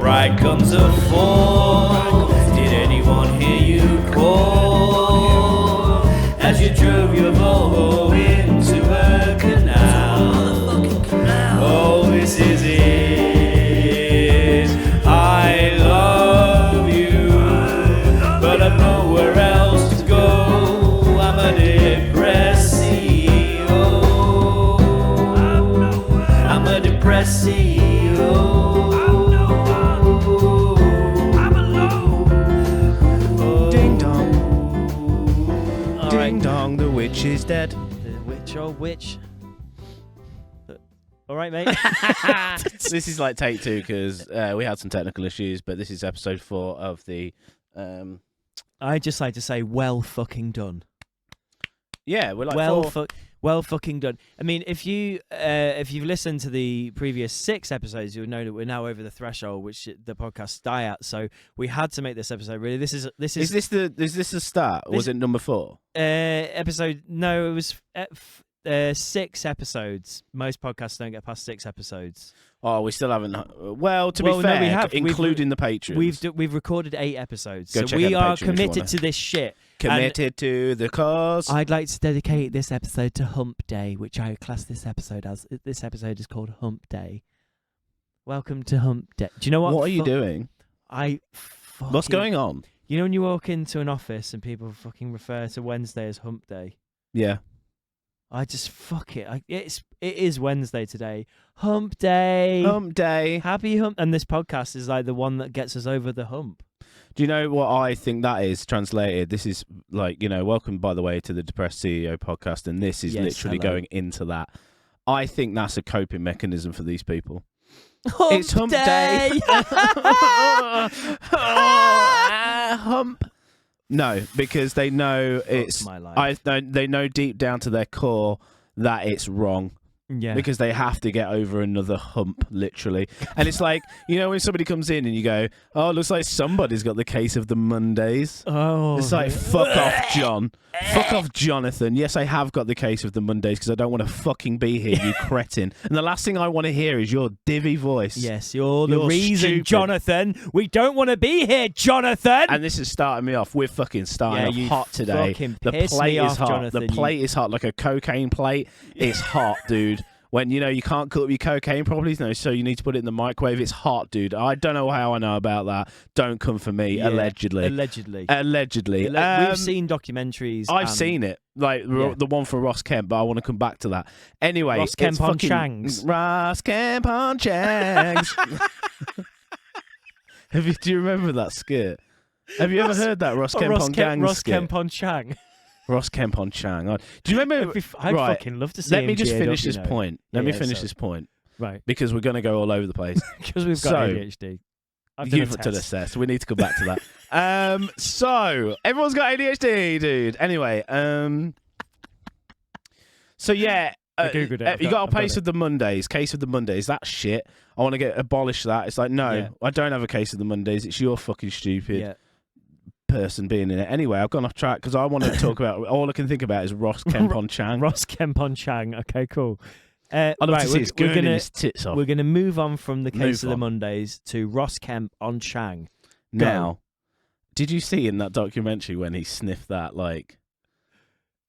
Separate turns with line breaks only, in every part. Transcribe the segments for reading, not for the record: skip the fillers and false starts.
right comes a fall. Did anyone hear you call as you drove your Volvo into a canal? Oh, this is it. I love you, but I've nowhere else to go. I'm a depressio. I'm a depressio.
Ding dong, the witch is dead.
The witch, oh witch. All right, mate.
This is like take 2 because we had some technical issues, but this is episode 4 of the.
I just like to say, well fucking done.
Yeah, we're like
well fucking done. I mean, if you've listened to the previous 6 episodes, you'll know that we're now over the threshold which the podcasts die at. So we had to make this episode. Really, this is.
Is this the start? Or was it number 4?
Episode? No, it was 6 episodes. Most podcasts don't get past 6 episodes.
Oh, we still haven't. Well, to be fair,
we have.
Including the Patreons.
We've recorded 8 episodes.
Go
so
check
we
out the
are
Patreon if you
committed
wanna.
to this shit.
Committed to the cause.
I'd like to dedicate this episode to Hump Day, which I class this episode as. This episode is called Hump Day. Welcome to Hump Day. Do you know what?
What are you doing? What's going on?
You know when you walk into an office and people fucking refer to Wednesday as Hump Day?
Yeah.
I just fuck it. It is Wednesday today. Hump Day.
Hump Day.
Happy Hump. And this podcast is like the one that gets us over the hump.
Do you know what I think that is translated? This is like, welcome, by the way, to the Depressed CEO podcast. And this is literally going into that. I think that's a coping mechanism for these people. It's Hump Day. Hump. No, because they know it's.
My life.
They know deep down to their core that it's wrong.
Yeah.
Because they have to get over another hump, literally. And it's like, when somebody comes in and you go, oh, it looks like somebody's got the case of the Mondays.
Oh.
It's like, fuck off, John. Fuck off, Jonathan. Yes, I have got the case of the Mondays because I don't want to fucking be here, you cretin. And the last thing I want to hear is your divvy voice.
Yes, you're the reason,
stupid.
Jonathan. We don't want to be here, Jonathan.
And this is starting me off. We're fucking starting off hot today.
The plate
is hot.
Jonathan,
the plate is hot, like a cocaine plate. It's hot, dude. When, you can't cook your cocaine properly, so you need to put it in the microwave. It's hot, dude. I don't know how I know about that. Don't come for me.
Yeah,
Allegedly.
We've seen documentaries.
I've seen it. Like the one for Ross Kemp, but I want to come back to that. Anyway,
Ross Kemp on Chang's.
Ross Kemp on Chang's. Do you remember that skit? Have you ever heard that Ross Kemp on Chang
Ross
skit?
Kemp on Chang.
Ross Kemp on Chang. Do you remember?
I'd fucking love to see
Let me
him
just
geared
finish
up,
this point. Let me finish this point.
Right.
Because we're going to go all over the place.
Because we've got ADHD.
You've done a test. We need to come back to that. So, everyone's got ADHD, dude. Anyway, so yeah. You got a case of the Mondays. Case of the Mondays. That shit. I want to abolish that. It's like, no, I don't have a case of the Mondays. It's your fucking stupid person being in it. Anyway, I've gone off track because I want to talk about. All I can think about is Ross Kemp on Chang.
Ross Kemp on Chang. Okay, cool.
I'd love to see his gurning his tits off.
We're going to move on from the case of the Mondays to Ross Kemp on Chang.
Now, did you see in that documentary when he sniffed that, like,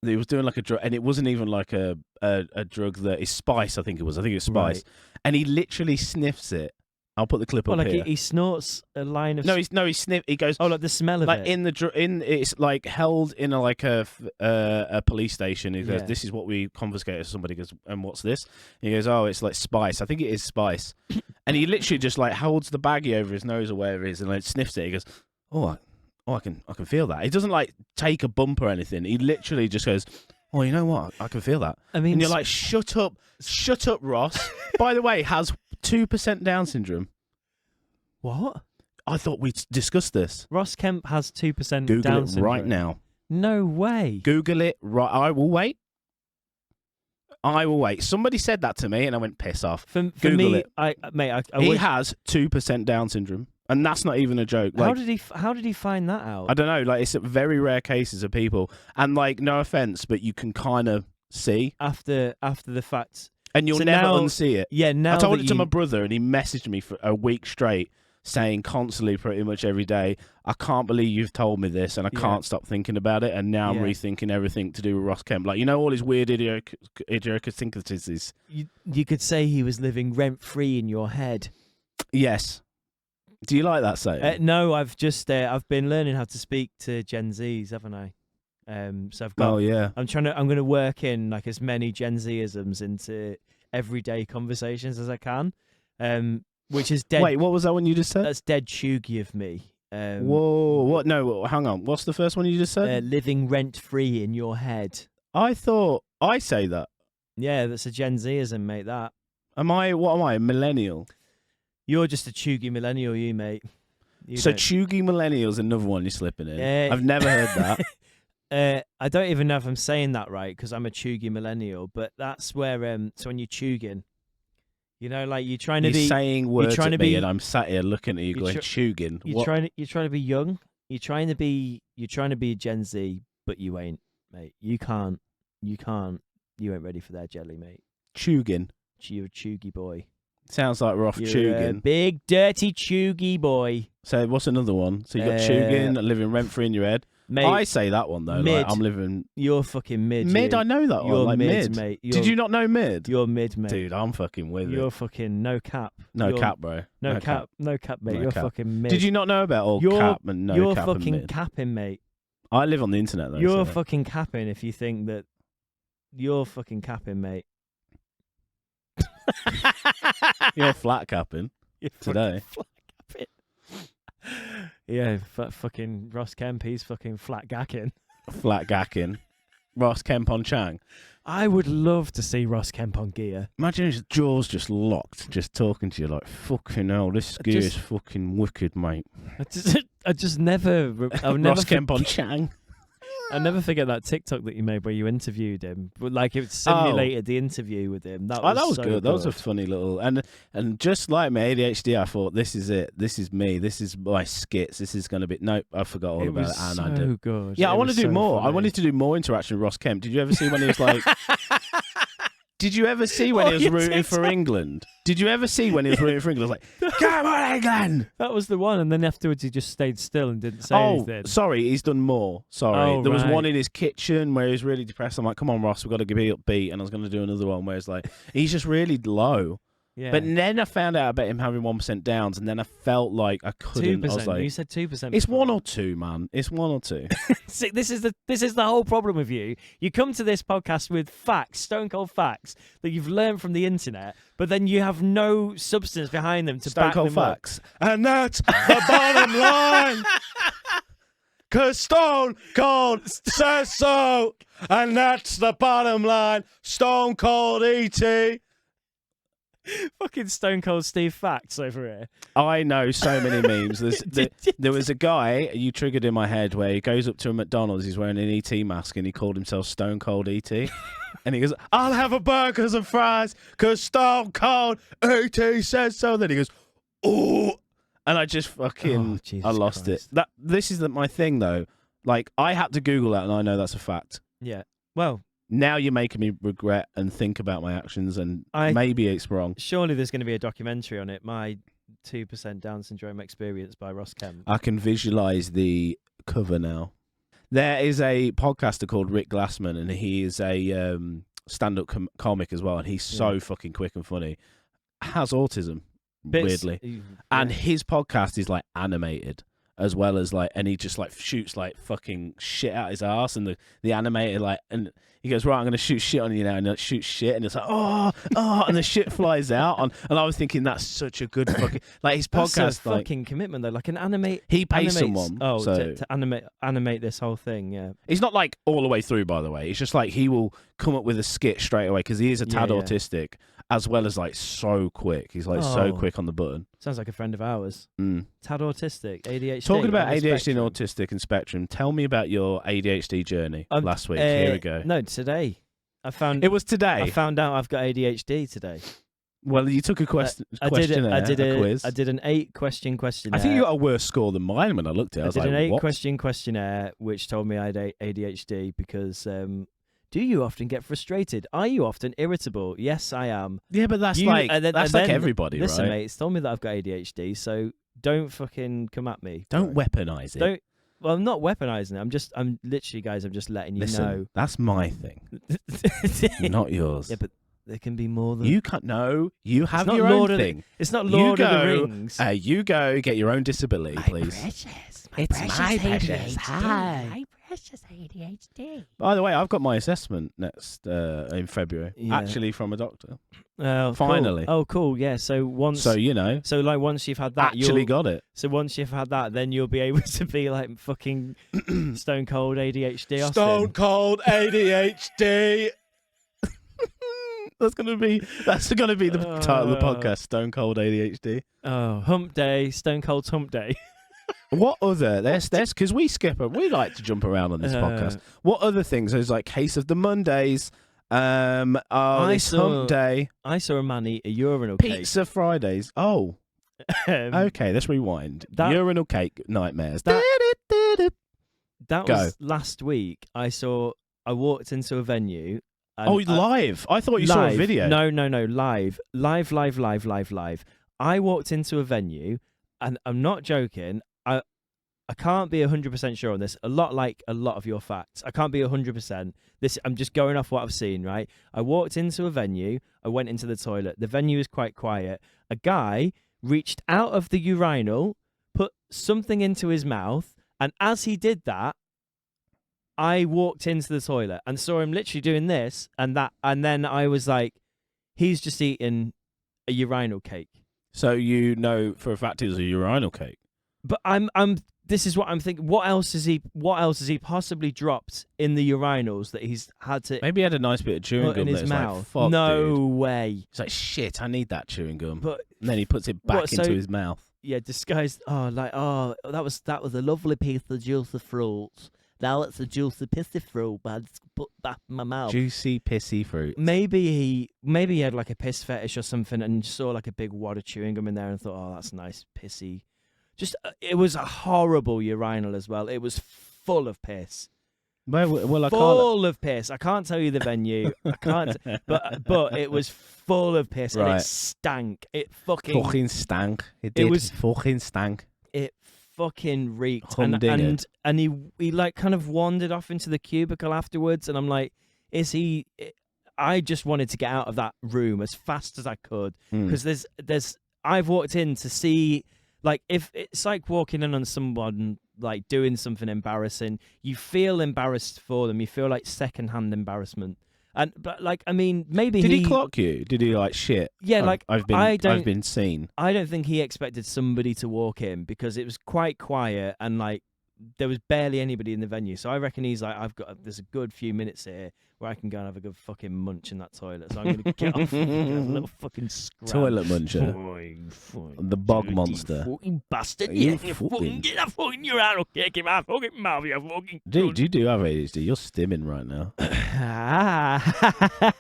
he was doing like a drug, and it wasn't even like a drug that is spice, I think it was spice. Right. And he literally sniffs it. I'll put the clip up here.
He snorts a line of...
No, he sniff. He goes...
Oh, like the smell of
like
it.
It's like held in a police station. He goes, this is what we confiscated. Somebody goes, and what's this? He goes, oh, it's like spice. I think it is spice. And he literally just like holds the baggie over his nose or wherever it is and like sniffs it. He goes, I can feel that. He doesn't like take a bump or anything. He literally just goes, oh, you know what? I can feel that.
I mean,
and you're like, shut up, Ross. By the way, has 2% Down syndrome.
What?
I thought we discussed this.
Ross Kemp has 2%
Google
Down
it
syndrome.
right now.
No way.
Google it right. I will wait. Somebody said that to me, and I went, piss off.
For
Google
me,
it. He has 2% Down syndrome, and that's not even a joke. Like,
how did he find that out?
I don't know. Like, it's very rare cases of people, and like, no offense, but you can kind of see
after the fact,
and you'll never unsee it.
Yeah, now
I told it to my brother, and he messaged me for a week straight saying constantly pretty much every day, I can't believe you've told me this, and I can't stop thinking about it, and now I'm rethinking everything to do with Ross Kemp. Like, all his weird idiosyncrasies.
You could say he was living rent-free in your head.
Yes. Do you like that saying?
No, I've been learning how to speak to Gen Zs, haven't I? So I've got.
Oh yeah.
I'm going to work in like as many Gen Z-isms into everyday conversations as I can. Which is dead.
Wait, what was that one you just said?
That's dead chuggy of me.
Whoa, what? No, hang on. What's the first one you just said?
Living rent-free in your head.
I thought I say that.
Yeah, that's a Gen Z-ism, mate, that.
What am I, a millennial?
You're just a chuggy millennial, you, mate.
Chuggy millennial's another one you're slipping in. I've never heard that.
I don't even know if I'm saying that right, because I'm a chuggy millennial, but that's where, so when you're chugging, like you're trying to be
saying words at me, and I'm sat here looking at you going chugging.
You're trying to be young. You're trying to be a Gen Z, but you ain't, mate. You can't. You ain't ready for that jelly, mate.
Chugging.
You're a chuggy boy.
Sounds like we're off chugging.
Big dirty chuggy boy.
So what's another one? So you got chugging, living rent free in your head.
Mate,
I say that one though.
Mid.
Like, I'm living.
You're fucking mid.
Mid, I know that
You're
one. Like
mid, mate.
Did you not know mid?
You're mid, mate.
Dude, I'm fucking with it.
You're fucking no cap.
No cap, bro.
No cap, mate.
No
You're
cap.
fucking mid.
Did you not know about all cap and no cap?
You're
and
fucking
mid?
capping, mate.
I live on the internet though.
You're
so.
fucking capping if you think that. You're fucking capping, mate.
You're flat capping today.
Flat capping. Yeah, fucking Ross Kemp. He's fucking flat gacking.
Flat gacking. Ross Kemp on Chang.
I would love to see Ross Kemp on gear.
Imagine his jaws just locked, just talking to you like, fucking hell, this gear is fucking wicked, mate.
I just never.
Ross Kemp on Chang.
I'll never forget that TikTok that you made where you interviewed him. Like it simulated the interview with him. That was so
good. That was a funny little and just like my ADHD, I thought this is it. This is me. This is my skits. This is going to be. Nope, I forgot all about it. And I did.
Good.
Yeah, I want to do more. Funny. I wanted to do more interaction with Ross Kemp. Did you ever see when he was like? Did you ever see when he was rooting for England? Did you ever see when he was rooting for England? I was like, come on, England!
That was the one, and then afterwards he just stayed still and didn't say anything.
Oh, sorry, he's done more. Sorry. There was one in his kitchen where he was really depressed. I'm like, come on, Ross, we've got to be upbeat. And I was going to do another one where it's like, he's just really low.
Yeah.
But then I found out about him having 1% downs, and then I felt like I couldn't.
2%.
I was like,
you said 2%.
It's 1 or 2, man. It's 1 or 2.
See, this is the whole problem with you. You come to this podcast with facts, stone cold facts that you've learned from the internet, but then you have no substance behind them to
stone
back
cold
them
facts, and that's the bottom line. 'Cause Stone Cold says so, and that's the bottom line. Stone Cold ET.
Fucking Stone Cold Steve facts over here.
I know so many memes. There was a guy you triggered in my head where he goes up to a McDonald's, he's wearing an ET mask, and he called himself Stone Cold ET. And he goes, I'll have a burgers and fries because Stone Cold ET says so. Then he goes, oh. And I just fucking, I lost
Christ.
it. This is my thing, though. Like, I had to Google that, and I know that's a fact.
Yeah. Well,
now you're making me regret and think about my actions, and maybe it's wrong.
Surely there's going to be a documentary on it. My 2% Down syndrome experience by Ross Kemp.
I can visualize the cover now. There is a podcaster called Rick Glassman, and he is a stand-up comic as well, and he's so fucking quick and funny. Has autism, weirdly. And his podcast is like animated as well as like, and he just like shoots like fucking shit out his ass, and the animator like, and he goes, right, I'm gonna shoot shit on you now, and it shoots shit, and it's like, oh, and the shit flies out, and I was thinking that's such a good fucking like his podcast.
That's a
like,
fucking commitment though, like an animate.
He pays someone,
to animate this whole thing. Yeah,
he's not like all the way through, by the way. It's just like he will come up with a skit straight away because he is a tad autistic, as well as like so quick. He's like so quick on the button.
Sounds like a friend of ours. Tad autistic, ADHD.
Talking about ADHD and autistic and spectrum, tell me about your ADHD journey last week. Here we go.
No, today.
It was today.
I found out I've got ADHD today.
Well, you took a questionnaire.
I did
a quiz.
I did an 8-question questionnaire.
I think you got a worse score than mine when I looked at it. I was
did
like,
an
what?
8-question questionnaire which told me I had ADHD because do you often get frustrated? Are you often irritable? Yes, I am.
Yeah, but that's like everybody,
listen,
right?
mate, it's told me that I've got ADHD, so don't fucking come at me.
Don't weaponize it.
Don't. Well, I'm not weaponizing it. I'm literally, guys. I'm just letting you
Listen,
know.
that's my thing, not yours.
Yeah, but there can be more than
You can't. No, you have
not
your
Lord
own
of the-
thing.
It's not Lord of the Rings.
You go get your own disability, please. It's my precious. Hi.
My precious ADHD.
By the way, I've got my assessment next in February.
Yeah.
Actually, from a doctor.
Oh,
Finally.
Cool. Oh, cool. Yeah. So once.
So you know,
like once you've had that,
actually got it.
So once you've had that, then you'll be able to be like fucking stone cold ADHD. Austin.
Stone cold ADHD. That's gonna be the title of the podcast. Stone cold ADHD.
Oh, hump day, stone cold hump day.
What other? There's because we skip them. We like to jump around on this podcast. What other things? There's like Case of the Mondays. This hump day.
I saw a man eat a urinal cake.
Pizza Fridays. Oh, okay. Let's rewind. Urinal cake nightmares.
That
Go.
was last week. I walked into a venue. And
live. I thought you saw a video.
No, live. I walked into a venue, and I'm not joking. I can't be 100% sure on this. A lot like a lot of your facts. I can't be 100%. I'm just going off what I've seen, right? I walked into a venue. I went into the toilet. The venue is quite quiet. A guy reached out of the urinal, put something into his mouth, and as he did that, I walked into the toilet and saw him literally doing this and that, and then I was like, he's just eating a urinal cake.
So you know for a fact it was a urinal cake.
But this is what I'm thinking. What else has he possibly dropped in the urinals that he's had to
Maybe he had a nice bit of chewing
put
gum
in his
that's
mouth?
Like, fuck,
no
dude.
way.
It's like, shit, I need that chewing gum.
But
and then he puts it back into his mouth.
Yeah, disguised. That was a lovely piece of juicy fruit. Now it's a juicy pissy fruit, but I just put back in my mouth.
Juicy pissy fruit.
Maybe he had like a piss fetish or something and saw like a big wad of chewing gum in there and thought, oh, that's nice, pissy. Just it was a horrible urinal as well. It was full of piss.
Well,
full of piss. I can't tell you the venue. I can't. But it was full of piss and it stank. It fucking
stank. It was fucking stank.
It fucking reeked.
Humdinger.
And he like kind of wandered off into the cubicle afterwards, and I'm like, is he? I just wanted to get out of that room as fast as I could because there's. I've walked in to see. Like, if it's like walking in on someone like doing something embarrassing, you feel embarrassed for them. You feel like secondhand embarrassment. But like, I mean, maybe
did he clock you? Did he like shit?
Yeah,
I've been seen.
I don't think he expected somebody to walk in because it was quite quiet and like there was barely anybody in the venue. So I reckon he's like, there's a good few minutes here where I can go and have a good fucking munch in that toilet. So I'm going to get off and have a little fucking scrap.
Toilet muncher. The bog monster.
Fucking bastard.
You
fucking get that fucking urinal cake in my fucking mouth, you fucking...
Dude, you do have ADHD. You're stimming right now.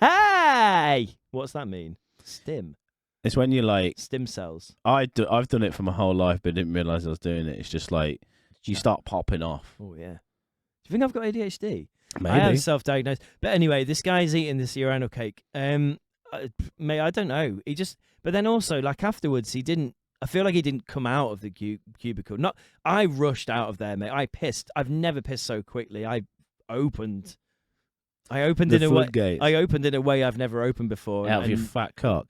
Hey! What's that mean? Stim?
It's when you like...
Stim cells.
I've done it for my whole life, but didn't realise I was doing it. It's just like, you start popping off.
Oh, yeah. Do you think I've got ADHD?
Maybe.
I am self-diagnosed. But anyway, this guy's eating this urinal cake. Mate, I don't know. But then also, like afterwards, I feel like he didn't come out of the cubicle. I rushed out of there, mate. I pissed. I've never pissed so quickly. I opened in a way. I opened in a way I've never opened before.
Out of your fat cock.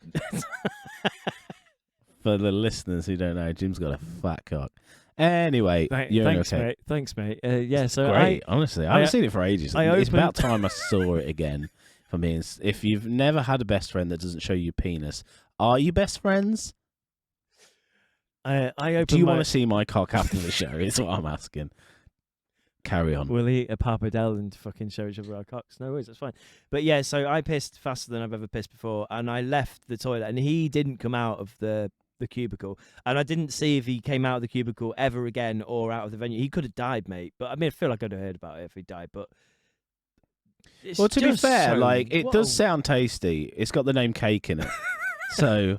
For the listeners who don't know, Jim's got a fat cock. Anyway,
Thanks, mate. Yeah, so
great. Honestly, I haven't seen it for ages. It's about time I saw it again. For me, if you've never had a best friend that doesn't show you penis, are you best friends?
I opened.
Do you want to see my cock after the show? Is what I'm asking. Carry on.
We'll eat a pappardelle and fucking show each other our cocks. No worries, that's fine. But yeah, so I pissed faster than I've ever pissed before, and I left the toilet, and he didn't come out of the cubicle, and I didn't see if he came out of the cubicle ever again or out of the venue. He could have died, mate. But I mean, I feel like I'd have heard about it if he died. But
well, to be fair, like it does sound tasty. It's got the name cake in it, so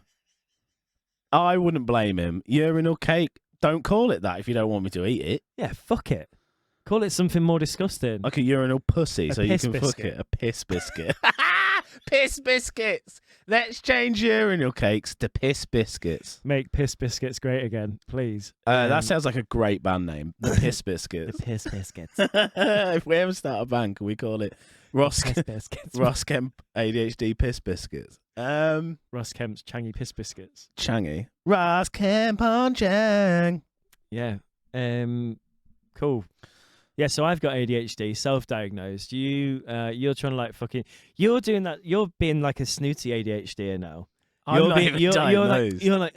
I wouldn't blame him. Urinal cake. Don't call it that if you don't want me to eat it.
Yeah, fuck it. Call it something more disgusting.
Like a urinal pussy, so you can
biscuit.
fuck it. A piss biscuit. Piss biscuits. Let's change urinal cakes to piss biscuits.
Make piss biscuits great again, please.
That sounds like a great band name. The Piss Biscuits.
The piss biscuits.
If we ever start a band, can we call it Ross
Piss biscuits.
Ross Kemp ADHD Piss Biscuits?
Ross Kemp's Changy piss biscuits.
Changy. Ross Kemp on Chang.
Yeah. Cool. Yeah, so I've got ADHD, self-diagnosed. You're trying to like fucking. You're doing that. You're being like a snooty ADHDer now.
I'm not even diagnosed.
You're like,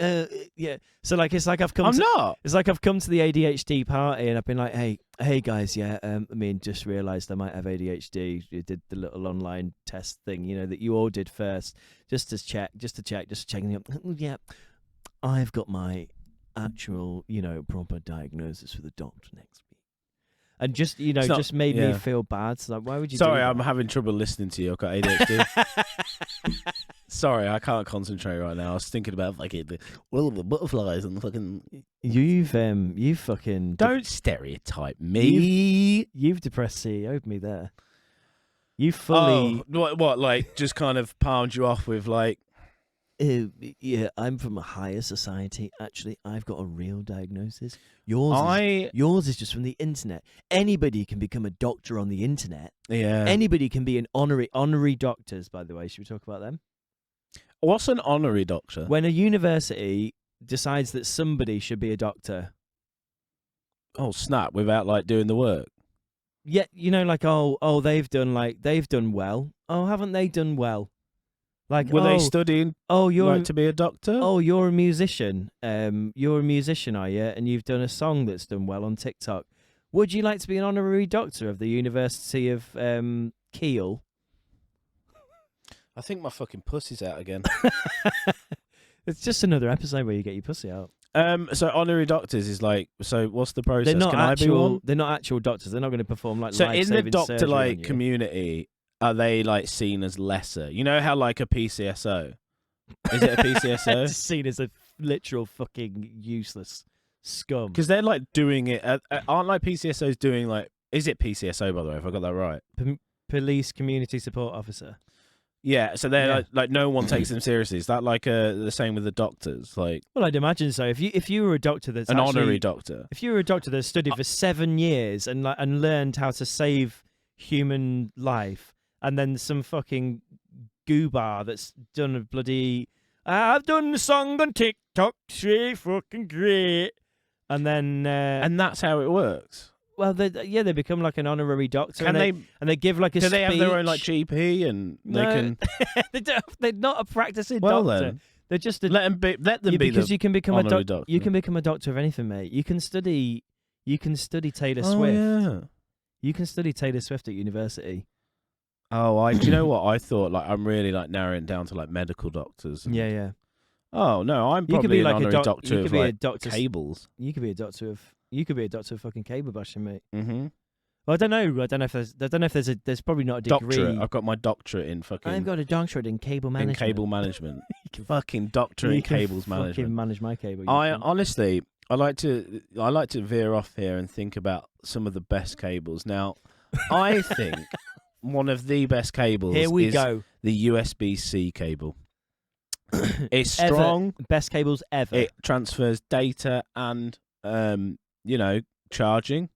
yeah. So like, it's like I've come.
I'm not.
It's like I've come to the ADHD party and I've been like, hey guys, yeah. I mean, just realised I might have ADHD. You did the little online test thing, that you all did first, just to check. And yeah, I've got my actual, proper diagnosis with the doctor next week. And just, just made me feel bad. So like, why would you?
Sorry,
do that?
I'm having trouble listening to you. I've got ADHD. Sorry, I can't concentrate right now. I was thinking about fucking the butterflies and the fucking.
You've fucking
Don't stereotype me.
You've depressed CEO'd me there. You fully.
Oh, what? Like, just kind of palmed you off with like.
Yeah, I'm from a higher society. Actually, I've got a real diagnosis. Yours is just from the internet. Anybody can become a doctor on the internet.
Yeah.
Anybody can be an honorary doctors, by the way. Should we talk about them?
What's an honorary doctor?
When a university decides that somebody should be a doctor.
Oh, snap, without like doing the work.
Yeah, like they've done well. Oh, haven't they done well? Like,
were they studying?
Oh, you're
to be a doctor.
Oh, you're a musician. You're a musician, are you? And you've done a song that's done well on TikTok. Would you like to be an honorary doctor of the University of Kiel?
I think my fucking pussy's out again.
It's just another episode where you get your pussy out.
So honorary doctors is like. So what's the process?
They're not
Can I be one?
They're not actual doctors. They're not going to perform like.
So in the
life-saving
doctor
surgery on
like
you.
community. Are they like seen as lesser? You know how like a PCSO? Is it a PCSO?
It's seen as a literal fucking useless scum.
Because they're like doing it. Aren't like PCSOs doing like? Is it PCSO by the way? If I got that right?
Police Community Support Officer.
Yeah. So they're like no one takes them seriously. Is that like the same with the doctors? Like.
Well, I'd imagine so. If you were a doctor that's
an honorary doctor.
If you were a doctor that studied for 7 years and learned how to save human life. And then some fucking goobar that's done a bloody. I've done the song on TikTok, she fucking great. And then.
And that's how it works.
Well, they become like an honorary doctor.
Can
and they give like a
do
speech.
they have their own like GP and they can.
They're not a practicing
well,
doctor.
then.
They're just
let them be
because
the
you can become
honorary doctor.
You can become a doctor of anything, mate. You can study Taylor
Oh,
Swift.
yeah.
You can study Taylor Swift at university.
Oh, do you know what? I thought like I'm really like narrowing down to like medical doctors. And...
Yeah.
Oh no, I'm
You could
probably
be
an
like
honorary doctor of like cables.
You could be a doctor of fucking cable bashing, mate.
Mm-hmm.
Well, I don't know if there's probably not a degree.
Doctorate. I've got my doctorate in fucking.
I've got a doctorate in cable management.
In cable management. Fucking doctorate in cables management.
Fucking manage my cable.
Honestly, I like to veer off here and think about some of the best cables. Now, I think one of the best cables is the USB-C cable. It's strong.
Best cables ever.
It transfers data and charging.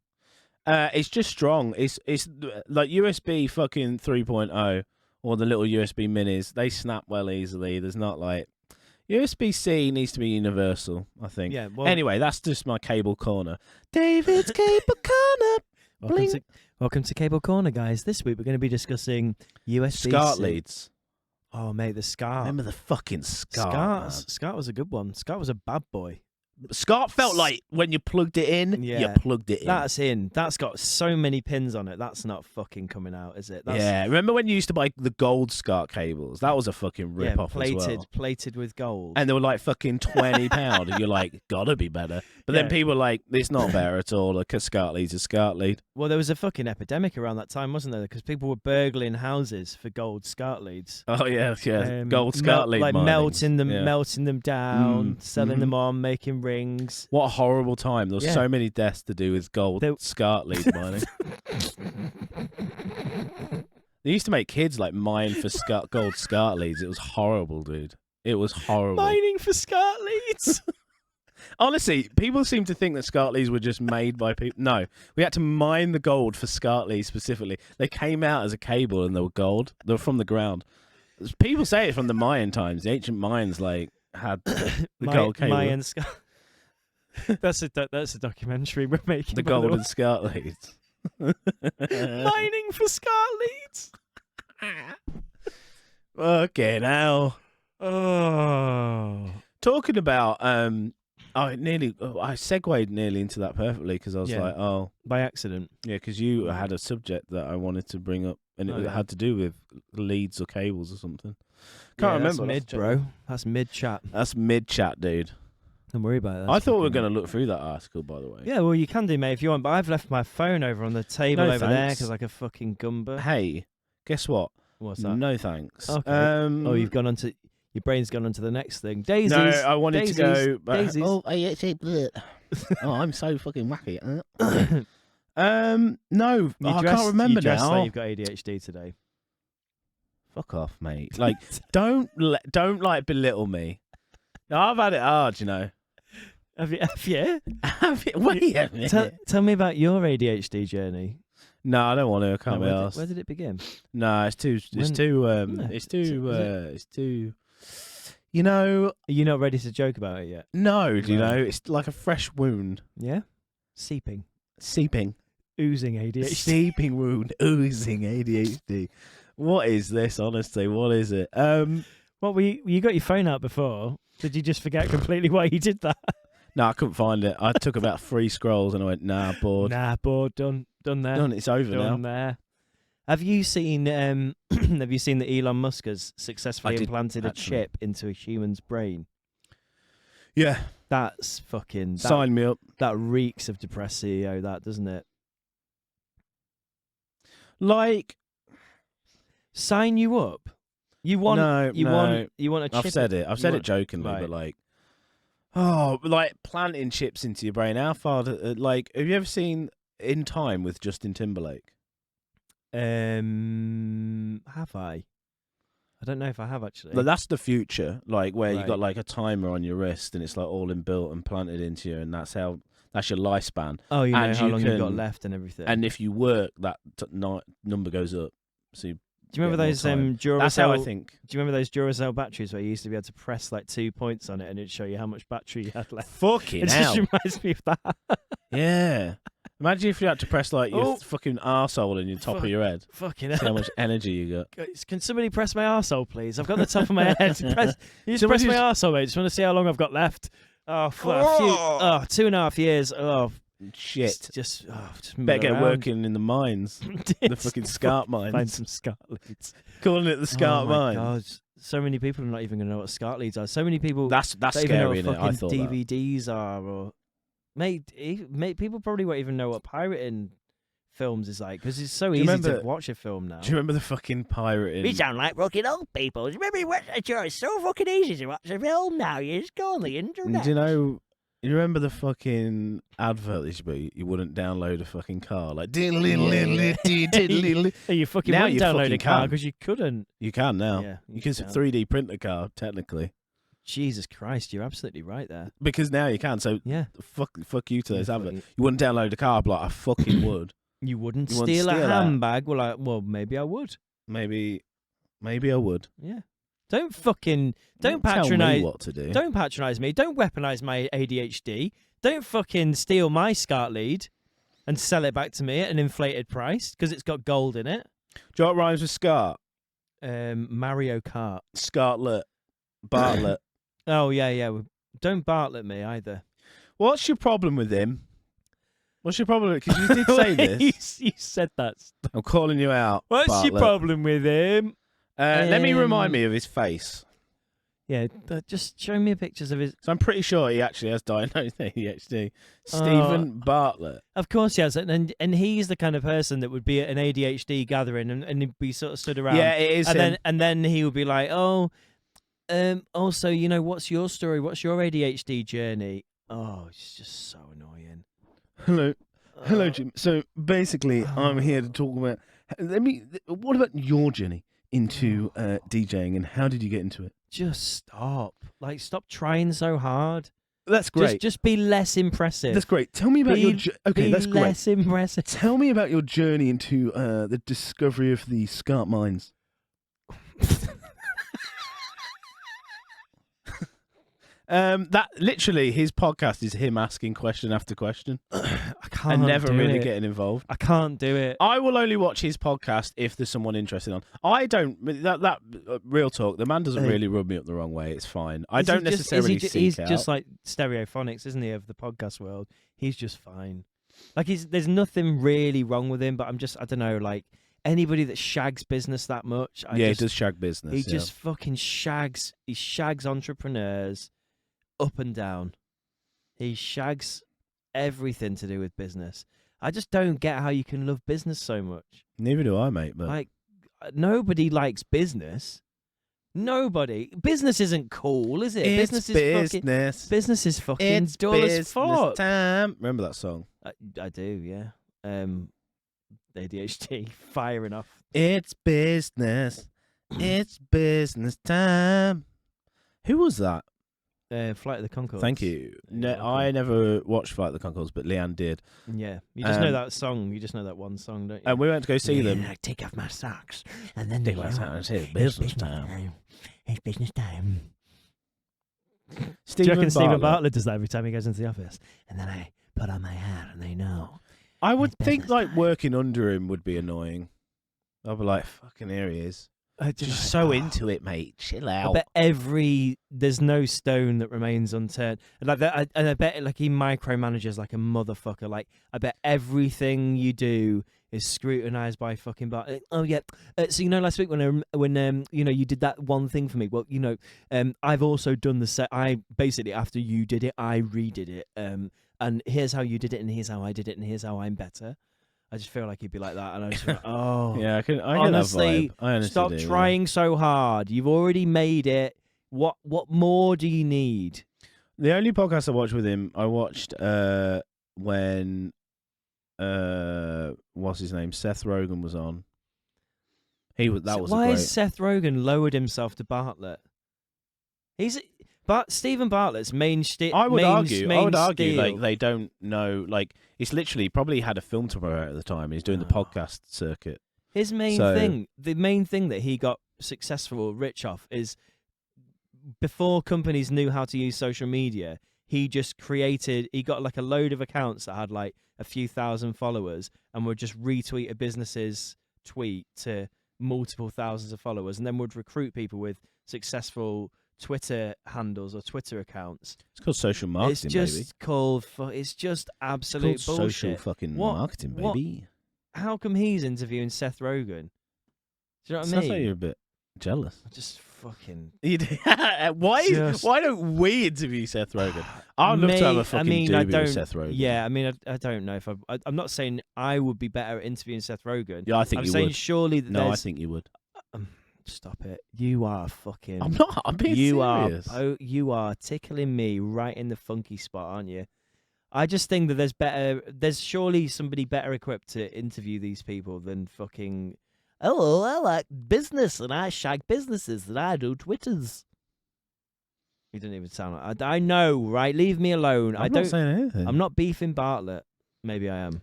It's just strong. It's like USB fucking 3.0 or the little USB minis. They snap well easily. There's not like USB-C needs to be universal, I think.
Yeah. Well,
anyway, that's just my cable corner. David's cable corner.
Welcome to Cable Corner, guys. This week we're going to be discussing USB-C.
Scart leads.
Oh, mate, the Scart.
Remember the fucking Scart?
Scart was a good one. Scart was a bad boy.
Scart felt like when you plugged it in, you plugged it in.
That's in. That's got so many pins on it. That's not fucking coming out, is it?
Yeah. Remember when you used to buy the gold Scart cables? That was a fucking rip-off as well.
Plated with gold.
And they were like fucking £20. And you're like, gotta be better. But then people were like, it's not better at all. Like a Scart lead's a Scart lead.
Well, there was a fucking epidemic around that time, wasn't there? Because people were burgling houses for gold Scart leads.
Oh, yeah. Gold Scart lead
like melting them down, selling them on, making rings.
What a horrible time. There was so many deaths to do with gold Scart lead mining. They used to make kids like mine for gold Scart leads. It was horrible, dude. It was horrible.
Mining for Scart leads.
Honestly, people seem to think that Scart leads were just made by people. No, we had to mine the gold for Scart leads specifically. They came out as a cable and they were gold. They were from the ground. People say it from the Mayan times. The ancient Mayans like had the gold cable.
Mayan Scart. That's a documentary we're making.
The golden Scart leads.
Mining for Scart leads.
Okay, now.
Oh.
Talking about I segued nearly into that perfectly because I was like, oh,
by accident.
yeah, because you had a subject that I wanted to bring up, and it
Oh, yeah.
had to do with leads or cables or something. Can't remember.
That's mid, bro. That's mid chat.
That's mid chat, dude.
Don't worry about it.
I thought we were going to look through that article, by the way.
Yeah, well, you can do, mate, if you want. But I've left my phone over on the table
No,
over there
thanks.
because like a fucking gumber.
Hey, guess what?
What's that?
No thanks.
Okay.
Oh,
You've gone on to your brain's gone on to the next thing. Daisies.
No, I wanted to go.
Daisies.
Oh, I'm so fucking wacky. No, I can't remember
you dressed
now.
like you've got ADHD today.
Fuck off, mate. Like, don't like belittle me. I've had it hard, you know.
Have you?
Wait a minute.
Tell me about your ADHD journey.
No, I don't want to. I can't be asked.
Where did it begin?
No, it's too.
When-
It's too.
No,
It's
is
too.
it?
It's too. You know,
Are you not ready to joke about it yet?
no. Do you
No.
know? It's like a fresh wound,
Yeah? Seeping.
seeping,
Oozing ADHD.
seeping wound, oozing ADHD. What is this? Honestly, what is it?
What, you got your phone out before? Did you just forget completely why you did that?
No, I couldn't find it. I took about 3 scrolls and I went, nah, bored.
Nah, bored. Done there.
Done. It's over
Done
now.
there. Have you seen have you seen that Elon Musk has successfully
I did,
implanted a
actually.
chip into a human's brain?
Yeah,
That's fucking
sign me up.
that reeks of depressed CEO, that, doesn't it?
Like,
Sign you up. You want
no,
you
no.
want you want a chip.
I've said it. I've said it
want-
jokingly,
right.
but like, oh, like planting chips into your brain. How far? Like, have you ever seen In Time with Justin Timberlake?
Have I? I don't know if I have actually.
Like, that's the future. Like, where you
Right.
got like a timer on your wrist, and it's like all inbuilt and planted into you, and that's your lifespan.
Oh, you know
and
how
you
long you've got
can-
left and everything.
And if you work, that number goes up. So you
do you remember
get more
those
time.
Duracell?
That's how I think.
Do you remember those Duracell batteries where you used to be able to press like 2 points on it and it'd show you how much battery you had left?
Fucking
It just reminds me of that.
Yeah. Imagine if you had to press like your
Oh.
fucking arsehole in your top
Fuck.
of your head.
Fucking
See how much energy you got.
Guys, can somebody press my arsehole, please? I've got the top of my head. You just
Somebody
press my
just-
arsehole, mate. Just want to see how long I've got left. Oh, for a few, 2.5 years. Oh,
Shit.
just
Better
mill
get
around.
working in the mines. The fucking Scart
Find
mines.
some Scart leads.
Calling it the Scart
Oh my
mines.
God. So many people are not even going to know what Scart leads are. So many people
That's
don't even know
scary,
what
innit? I
fucking
thought that.
DVDs are, or mate, people probably won't even know what pirating films is like because it's so
Do you
easy to
remember-
watch a film now.
Do you remember the fucking pirate
We
in...
sound like fucking old people. Remember, it's so fucking easy to watch a film now. You just go on the internet.
Do you know... You remember the fucking advert that used to be, you wouldn't download a fucking car? Like, diddly-diddly-diddly.
Hey, you fucking
Now
wouldn't
you
download
fucking
a car
can.
because you couldn't.
You can now.
Yeah,
You can
can.
3D print a car, technically.
Jesus Christ, you're absolutely right there.
Because now you can, so
Yeah.
fuck you to those
Yeah,
adverts.
fucking-
You wouldn't download a car, but like, I fucking would.
You wouldn't
You wouldn't
steal a
steal that.
handbag. Well, maybe I would.
Maybe I would.
Yeah. Don't
Tell me
patronize.
what to do.
Don't patronize me. Don't weaponize my ADHD. Don't fucking steal my Scart lead and sell it back to me at an inflated price because it's got gold in it.
Do you know what rhymes with Scart?
Mario Kart.
Scartlet. Bartlett.
Oh yeah. Don't Bartlett me either.
What's your problem with him? What's your problem? Because you did say this.
you said that.
I'm calling you out.
What's your
Bartlett.
problem with him?
Let me remind
Um,
me of his face.
Yeah, just show me pictures of his.
So I'm pretty sure he actually has diagnosed ADHD. Stephen Bartlett.
Of course he has, and he's the kind of person that would be at an ADHD gathering and he'd be sort of stood around.
Yeah, it is him.
and then he would be like, also, you know, what's your story? What's your ADHD journey? Oh, it's just so annoying.
Hello,
Uh,
Jim. So basically, I'm here to talk about What about your journey into DJing, and how did you get into it?
Just stop. Like, stop trying so hard.
That's great.
Just be less impressive.
That's great. Tell me about your. Okay,
be
that's great.
less impressive.
Tell me about your journey into the discovery of the Scart mines. That literally his podcast is him asking question after question
I can't
and never
do
really
it.
getting involved.
I can't do it.
I will only watch his podcast if there's someone interested on. I don't. That real talk. The man doesn't really rub me up the wrong way. It's fine. I don't necessarily seek
he's
out.
just like Stereophonics, isn't he, of the podcast world? He's just fine. Like there's nothing really wrong with him, but I don't know, like anybody that shags business that much.
He does shag business.
He just fucking shags. He shags entrepreneurs up and down. He shags everything to do with business. I just don't get how you can love business so much.
Neither do I, mate. But
like, nobody likes business. Nobody. Business isn't cool, is it?
It's
business is business is fucking
it's
dull as
business
fuck.
time. Remember that song?
I do, yeah. ADHD firing off.
It's business. It's business time. Who was that?
Flight of the Conchords.
Thank you. No,
welcome.
I never watched Flight of the Conchords, but Leanne did.
Yeah, you just know that song. You just know that one song, don't you?
And we went to go see them.
I take off my socks, and then
Take my socks, it's business time.
It's business time.
Do you reckon Stephen
Bartlett.
Bartlett does that every time he goes into the office?
And then I put on my hat, and they know.
I would
It's
think
business
like
time.
working under him would be annoying. I'd be like, fucking here he is. Just so into it, mate. Chill
I
out.
bet there's no stone that remains unturned. And like that, and I bet like he micromanages like a motherfucker. Like I bet everything you do is scrutinized by fucking Bart. Oh yeah. So last week when you did that one thing for me. Well, I've also done the set. I basically after you did it, I redid it. And here's how you did it, and here's how I did it, and here's how I'm better. I just feel like he'd be like that, and I just like, oh
Yeah, I
honestly,
get that vibe. I honestly
stop
do, yeah.
trying so hard. You've already made it. What more do you need?
The only podcast I watched with him, I watched when what's his name? Seth Rogen was on.
Why has Seth Rogen lowered himself to Bartlett? But Stephen Bartlett's main
I would argue
steal.
like they don't know. Like it's literally probably had a film to promote at the time. He's doing the podcast circuit.
His main thing, the main thing that he got successful, rich off, is before companies knew how to use social media, he got like a load of accounts that had like a few thousand followers and would just retweet a business's tweet to multiple thousands of followers, and then would recruit people with successful Twitter handles or Twitter accounts.
It's called social marketing,
It's just called. It's just absolute
it's called
bullshit.
social fucking
What-
marketing,
what-
baby.
How come he's interviewing Seth Rogen? Do you know what I
Sounds
mean?
like you're a bit jealous.
Just fucking.
Why don't we interview Seth Rogen? I'd love to have a fucking doobie with Seth Rogen.
Yeah, I mean, I don't know if I'm not saying I would be better at interviewing Seth Rogen.
Yeah, I think
I'm
you
saying
would.
surely that
No, I
there's.
think you would.
Stop it! You are fucking.
I'm not. I'm being serious.
You are tickling me right in the funky spot, aren't you? I just think that there's surely somebody better equipped to interview these people than fucking.
Oh, I like business, and I shag businesses, and I do Twitters.
You don't even sound like. I know, right? Leave me alone.
I'm not saying anything.
I'm not beefing Bartlett. Maybe I am.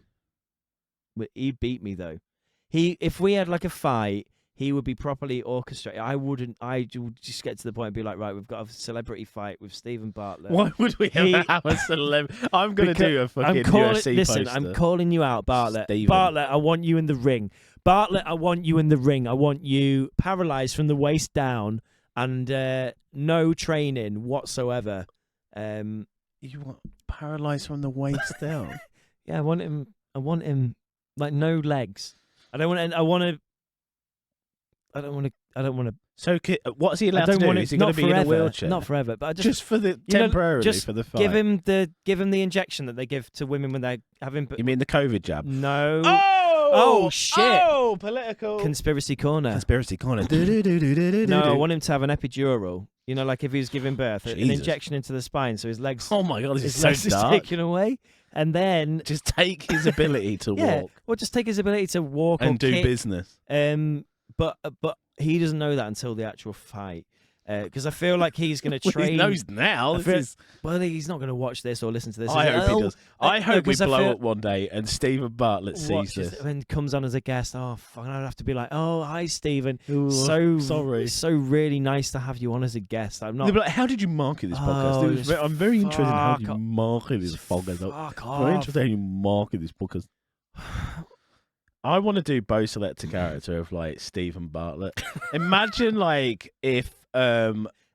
But he beat me though. If we had like a fight, he would be properly orchestrated. I wouldn't. I would just get to the point and be like, right, we've got a celebrity fight with Stephen Bartlett.
Why would we ever have a celeb? I'm going to do a fucking UFC
Listen,
poster.
I'm calling you out, Bartlett.
Stephen.
Bartlett, I want you in the ring. Bartlett, I want you in the ring. I want you paralyzed from the waist down and no training whatsoever.
You want paralyzed from the waist down?
Yeah, I want him like no legs. I don't want to.
So, what's he allowed to do? Is he going to be in a wheelchair?
Not forever, but I
just for the temporarily
just
for the fight.
give him the injection that they give to women when they're having.
You mean the COVID jab?
No.
Oh
shit!
Oh, political
Conspiracy corner.
conspiracy corner.
No, I want him to have an epidural. Like if he was giving birth, an
Jesus.
injection into the spine, so his legs.
Oh my god, this is
his
so
legs is
dark.
taken away. and then
Just take his ability to walk
or just take his ability to walk
and
or
do
kick.
business.
But he doesn't know that until the actual fight. Because I feel like he's going to
Well,
train.
he knows now.
Well, he's not going to watch this or listen to this.
I hope he does. I hope we
'cause I
blow
feel-
up one day and Stephen Bartlett sees
watches
this.
and comes on as a guest. Oh, fuck, I'd have to be like, oh, hi, Stephen.
Ooh, sorry.
It's so really nice to have you on as a guest. I'm not.
They'll be like, how did you market this podcast?
Oh,
It was
just
I'm very interested in how
fuck
you
off.
market this podcast.
Fuck
I'm very
off.
interested in how you market this podcast. I want to do Bo Selector character of like Stephen Bartlett. Imagine like if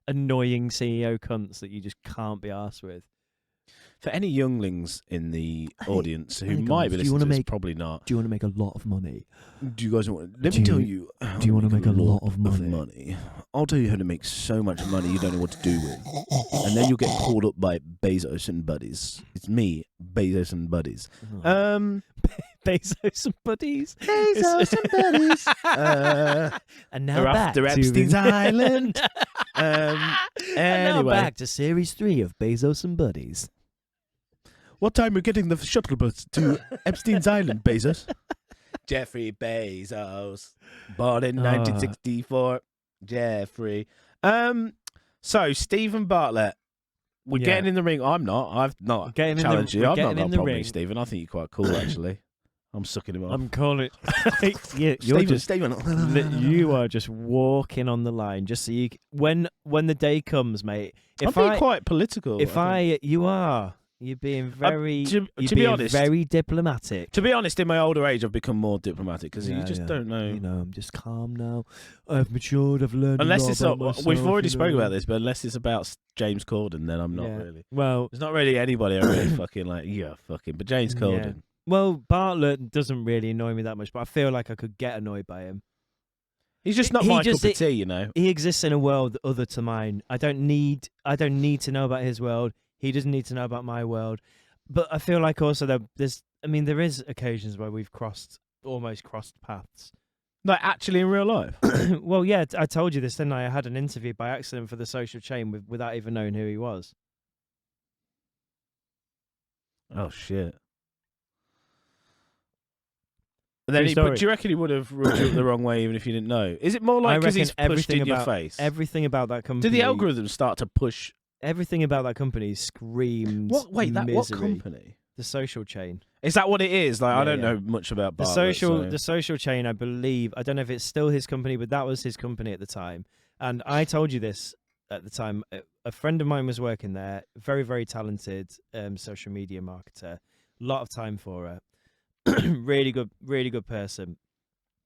Annoying CEO cunts that you just can't be arsed with.
for any younglings in the audience who
hey
might be
guys, do you
listening
wanna
to this,
make-
probably not.
Do you want to make a lot of money?
Do you guys want? Let
Do
me tell
you-
you. How
do you
want to
make a lot of money?
I'll tell you how to make so much money you don't know what to do with, and then you'll get called up by Bezos and buddies. It's me, Bezos and buddies.
Bezos and buddies.
Bezos and buddies.
And now
They're
back
after
to
Epstein's Island.
And now
Anyway,
back to Series 3 of Bezos and Buddies.
what time we're getting the shuttle bus to Epstein's Island, Bezos? Jeffrey Bezos, born in 1964. Jeffrey. So Stephen Bartlett, we're
Yeah.
getting in the ring. I'm not. I've not
Getting in the-
challenged you.
we're
I've not
getting
got
in
a
the
problem
ring.
with Stephen. I think you're quite cool, actually. I'm sucking him off.
I'm calling you're
Stephen,
just
Stephen.
you are just walking on the line just so you when the day comes, mate.
I'm
If
being quite political.
if
think.
you're being very
to
you're
be
being
honest-
very diplomatic.
To be honest, in my older age, I've become more diplomatic because you
Yeah,
just
yeah.
don't know.
You know, I'm just calm now. I've matured. I've learned.
Unless
a lot
it's
about
not,
myself,
we've already
you
spoken
know.
about this, but unless it's about James Corden, then I'm not
Yeah.
really.
Well,
There's not really anybody I really fucking like. Yeah, fucking. But James
Yeah.
Corden,
well, Bartlett doesn't really annoy me that much, but I feel like I could get annoyed by him.
he's just not
He
my
just-
cup of tea, you know.
He exists in a world other to mine. I don't need to know about his world. He doesn't need to know about my world. But I feel like also there is occasions where we've almost crossed paths.
Like actually in real life.
Well, yeah, I told you this, didn't I? I had an interview by accident for the social chain without even knowing who he was.
Oh shit. And then
True
but
story.
do you reckon he would have rubbed you up the wrong way even if you didn't know? Is it more
I
like because
reckon
he's pushed in your
about
face?
everything about that company.
Do the algorithms start to push?
Everything about that company screams.
What? Wait, what
misery.
company?
The social chain.
Is that what it is? Like I
Yeah,
don't
yeah.
know much about
The
Bartlett, so-
the social chain, I believe. I don't know if it's still his company, but that was his company at the time. And I told you this at the time. A friend of mine was working there. Very, very talented social media marketer. A lot of time for her. really good person.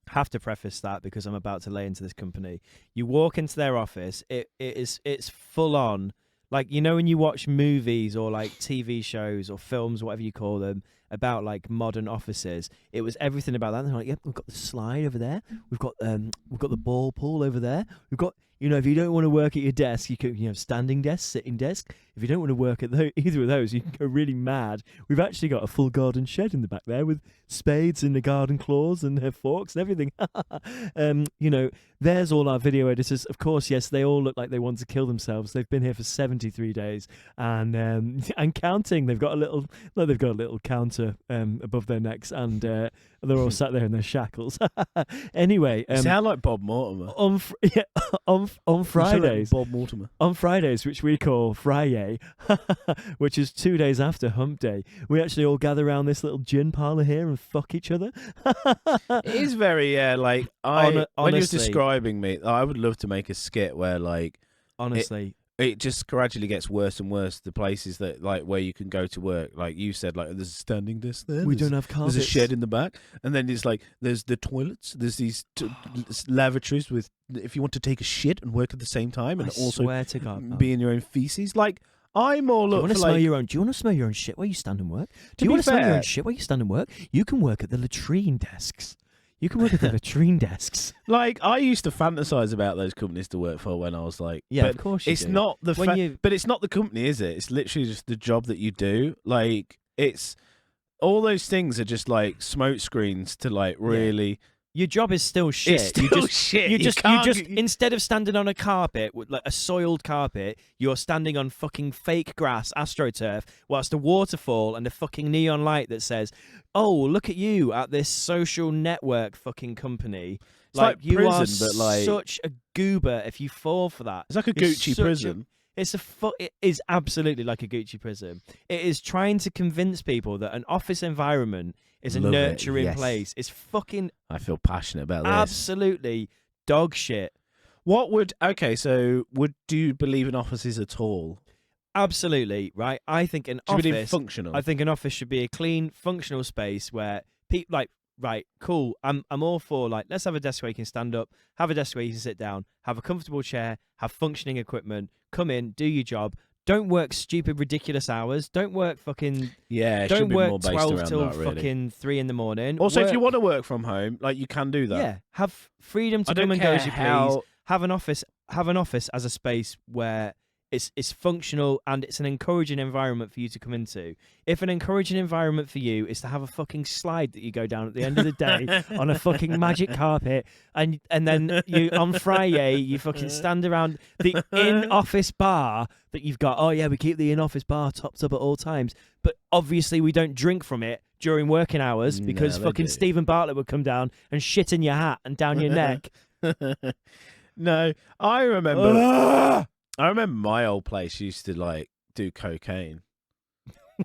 Have to preface that because I'm about to lay into this company. You walk into their office, it's full on. Like, you know, when you watch movies or like TV shows or films, whatever you call them, about like modern offices, it was everything about that. And they're like, yep, we've got the slide over there. We've got the ball pool over there. We've got, you know, if you don't want to work at your desk, you can, you have standing desk, sitting desk. If you don't want to work at either of those, you can go really mad. We've actually got a full garden shed in the back there with spades and the garden claws and forks and everything. You know, there's all our video editors. Of course, yes, they all look like they want to kill themselves. They've been here for 73 days and counting. They've got a little counter above their necks, and they're all sat there in their shackles. Anyway,
You sound like Bob Mortimer.
on
You sound like
Fridays,
Bob Mortimer.
on Fridays, which we call Friday, which is 2 days after Hump Day, we actually all gather around this little gin parlour here and fuck each other.
It is very like when you were
honestly.
describing me, I would love to make a skit where like
Honestly,
it just gradually gets worse and worse. The places that like where you can go to work, like you said, like there's a standing desk there.
we
there's-
don't have carpets.
There's a shed in the back, and then it's like there's the toilets. There's these lavatories with if you want to take a shit and work at the same time, and
I
also
swear to God,
be in your own feces. Like I'm all
do you
up
want to
for
smell
like.
your own? Do you want to smell your own shit while you stand and work?
To
Do you
be
want to smell your
fair-
own shit while you stand and work? You can work at the latrine desks. You can work at the latrine desks.
Like I used to fantasize about those companies to work for when I was like,
Yeah,
but
of course you
it's
do.
not the
When you-
but it's not the company, is it? It's literally just the job that you do. Like it's all those things are just like smoke screens to like really.
Your job is still shit.
It's still
you just,
shit.
You
You
just,
can't-
instead of standing on a carpet, like a soiled carpet, you're standing on fucking fake grass, astroturf, whilst a waterfall and a fucking neon light that says, "Oh, look at you at this social network fucking company."
It's like
you
prison,
are
but like-
such a goober if you fall for that.
It's like a
You're
Gucci
such a-
prison.
It is absolutely like a Gucci prison. It is trying to convince people that an office environment is a
Love it,
nurturing
yes.
place. It's fucking
I feel passionate about this.
absolutely dog shit.
So do you believe in offices at all?
Absolutely, right? I think an
Do you believe in
office
functional?
I think an office should be a clean, functional space where people like, right, cool. I'm all for like, let's have a desk where you can stand up, have a desk where you can sit down, have a comfortable chair, have functioning equipment, come in, do your job. Don't work stupid, ridiculous hours. Don't work fucking.
Yeah, it should
Don't
be
work
more based
12
around
till
that, really.
fucking 3 in the morning.
Also, if you
Work-
want to work from home, like you can do that.
yeah, have freedom to
I don't
come and go
care
as you please.
how-
Have an office as a space where it's functional and it's an encouraging environment for you to come into. If an encouraging environment for you is to have a fucking slide that you go down at the end of the day on a fucking magic carpet, and then you on Friday you fucking stand around the in-office bar that you've got. Oh yeah, we keep the in-office bar topped up at all times, but obviously we don't drink from it during working hours because
No, they
fucking
do.
Stephen Bartlett would come down and shit in your hat and down your neck.
No, I remember. I remember my old place used to like do cocaine.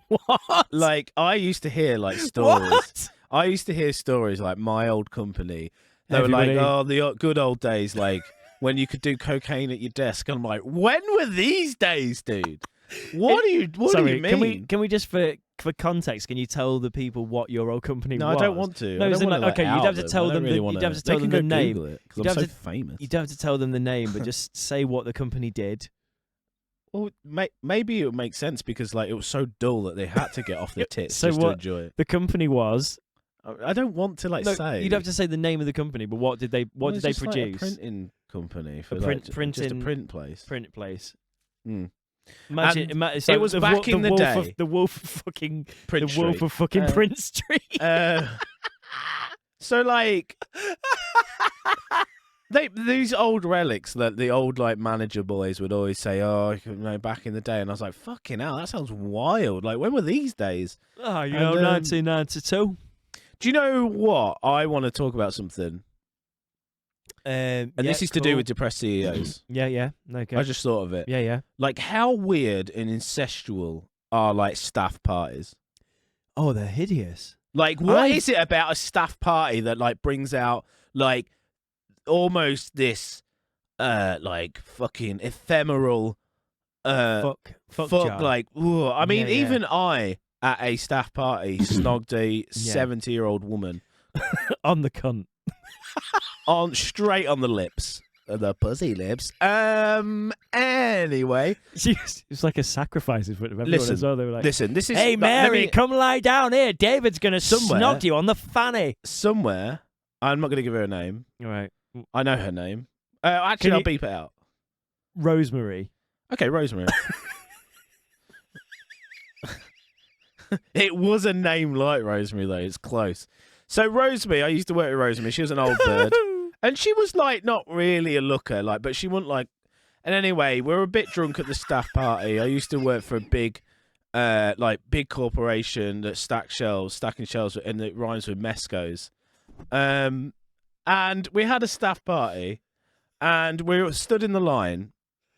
What?
Like I used to hear like stories.
What?
I used to hear stories like my old company. They were
Everybody-
like, "Oh, the good old days, like when you could do cocaine at your desk." And I'm like, "When were these days, dude? What do you
Sorry,
mean?"
Can we just for context? Can you tell the people what your old company
No,
was?
I don't want to.
No,
I
as
don't
in,
wanna,
like, okay,
out
you'd have to
them.
tell
I don't
them
really
the-
wanna-
you'd have to
they
tell
can
them
go
the name.
Google it, 'cause
You'd
I'm so
have to-
famous.
You don't have to tell them the name, but just say what the company did.
Well, maybe it would make sense because like it was so dull that they had to get off their tits
So
just
what-
to enjoy it.
The company was.
I don't want to like
No,
say.
you'd have to say the name of the company, but what did they? What
Well,
did
it's
they
just like
produce?
a printing company for
print-
like, just a
printing-
print place.
Print place.
Mm.
Imagine,
And
it's
it
like
was
the
back in the
wolf
day.
Of, the wolf of fucking
Print
the wolf
Street.
of fucking
Uh,
Prince Street.
So like these old relics that the old like manager boys would always say, "Oh, you know, back in the day," and I was like, "Fucking hell, that sounds wild." Like, when were these days?
Oh, you
And,
know, 1992.
Do you know what? I want to talk about something,
And
and this is to do with depressed CEOs.
Yeah. Okay.
I just thought of it.
Yeah.
Like, how weird and incestual are like staff parties?
Oh, they're hideous.
Like, what is it about a staff party that like brings out like almost this like fucking ephemeral
Fuck jar.
like ooh. I mean,
Yeah, yeah.
even I at a staff party snogged a 70-year-old woman
on the cunt.
on straight on the lips. The pussy lips. Anyway,
It's like a sacrifice in front of everyone
Listen,
as well. They were like,
listen. This is
"Hey,
like, let
Mary,
me-
come lie down here. David's gonna
Somewhere-
snog you on the fanny."
somewhere. I'm not going to give her a name.
All right,
I know her name. Actually, I'll
you-
beep it out.
Rosemary.
Okay, Rosemary. It was a name like Rosemary, though. It's close. So Rosemary, I used to work with Rosemary. She was an old bird, and she was like not really a looker, like, but she wouldn't like. And anyway, we were a bit drunk at the staff party. I used to work for a big, big corporation that stacking shelves, and it rhymes with Mescos. And we had a staff party, and we were stood in the line.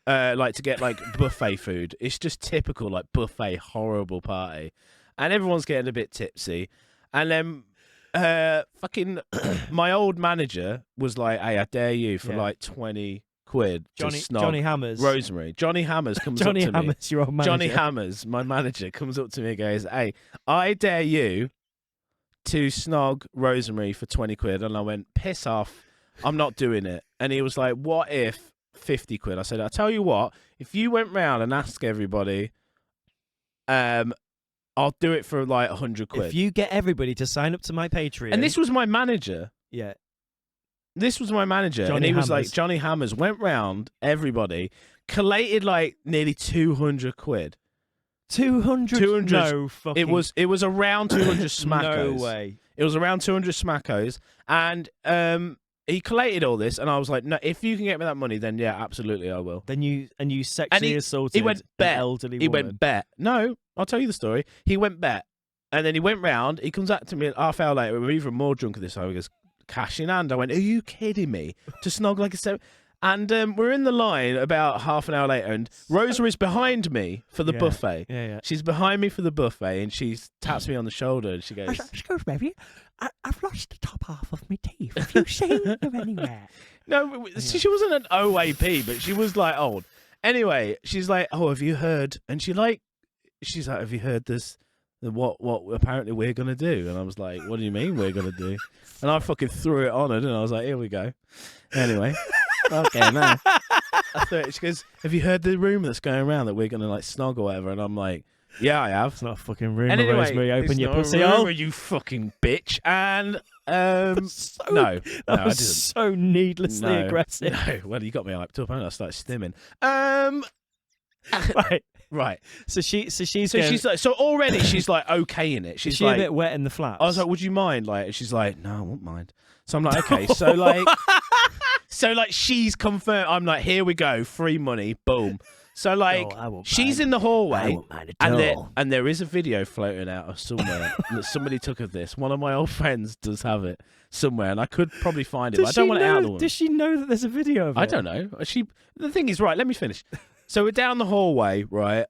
To get like buffet food. It's just typical like buffet horrible party, and everyone's getting a bit tipsy, and then fucking my old manager was like, "Hey, I dare you for
Yeah.
like 20 quid to snog
Johnny Hammers.
Rosemary." Johnny Hammers comes
Johnny
up to me.
Hammers, your old manager.
Johnny Hammers, my manager, comes up to me and goes, "Hey, I dare you to snog Rosemary for 20 quid." And I went, "Piss off. I'm not doing it." And he was like, "What if 50 quid?" I said, "I'll tell you what, if you went round and asked everybody, I'll do it for like 100 quid.
If you get everybody to sign up to my Patreon,
And this was my manager.
yeah,
This was my manager. and
Johnny
he was
Hammers.
like, Johnny Hammers went round everybody, collated like nearly 200 quid.
200.
200.
No fucking.
It was around 200 smackos.
No way.
It was around 200 smackos, and he collated all this, and I was like, no, if you can get me that money, then yeah, absolutely, I will.
Then you sexually assaulted
He went
an
bet.
elderly
He
woman.
went bet. No, I'll tell you the story. He went bet, and then he went round. He comes up to me a half hour later. We were even more drunk at this time. He goes, cash in hand. I went, are you kidding me? To snog like a seven. And we're in the line about half an hour later, and Rosemary's behind me for the buffet.
Yeah.
She's behind me for the buffet, and she taps me on the shoulder, and she goes,
Excuse me, I've lost the top half of my teeth. Have you seen them anywhere?
no, she wasn't an OAP, but she was like old. Anyway, she's like, oh, have you heard? And she's like, have you heard this? What apparently we're going to do? And I was like, what do you mean we're going to do? And I fucking threw it on her, and I was like, here we go. Anyway. Okay, man. She goes, have you heard the rumour that's going around that we're going to like snog or whatever? And I'm like, yeah, I have.
It's not a fucking rumour,
And anyway,
Rosemary. Open
it's
your
not
pussy
a
hole.
rumour, you fucking bitch. And no,
That
I
was
didn't.
so needlessly aggressive.
No, well, you got me hyped up, and I started stimming.
Right. So she's
Like, so already she's like okay in it. She's
she
like,
a bit wet in the flaps.
I was like, would you mind? Like, and she's like, no, I won't mind. So I'm like, okay. So like, she's confirmed. I'm like, here we go, free money, boom. So like,
I won't
she's
mind.
in the
I
hallway,
won't mind at all.
and there is a video floating out of somewhere that somebody took of this. One of my old friends does have it somewhere, and I could probably find it. But I don't want it out of the woman.
Does she know that there's a video of it?
I don't know. The thing is, right, let me finish. So we're down the hallway, right,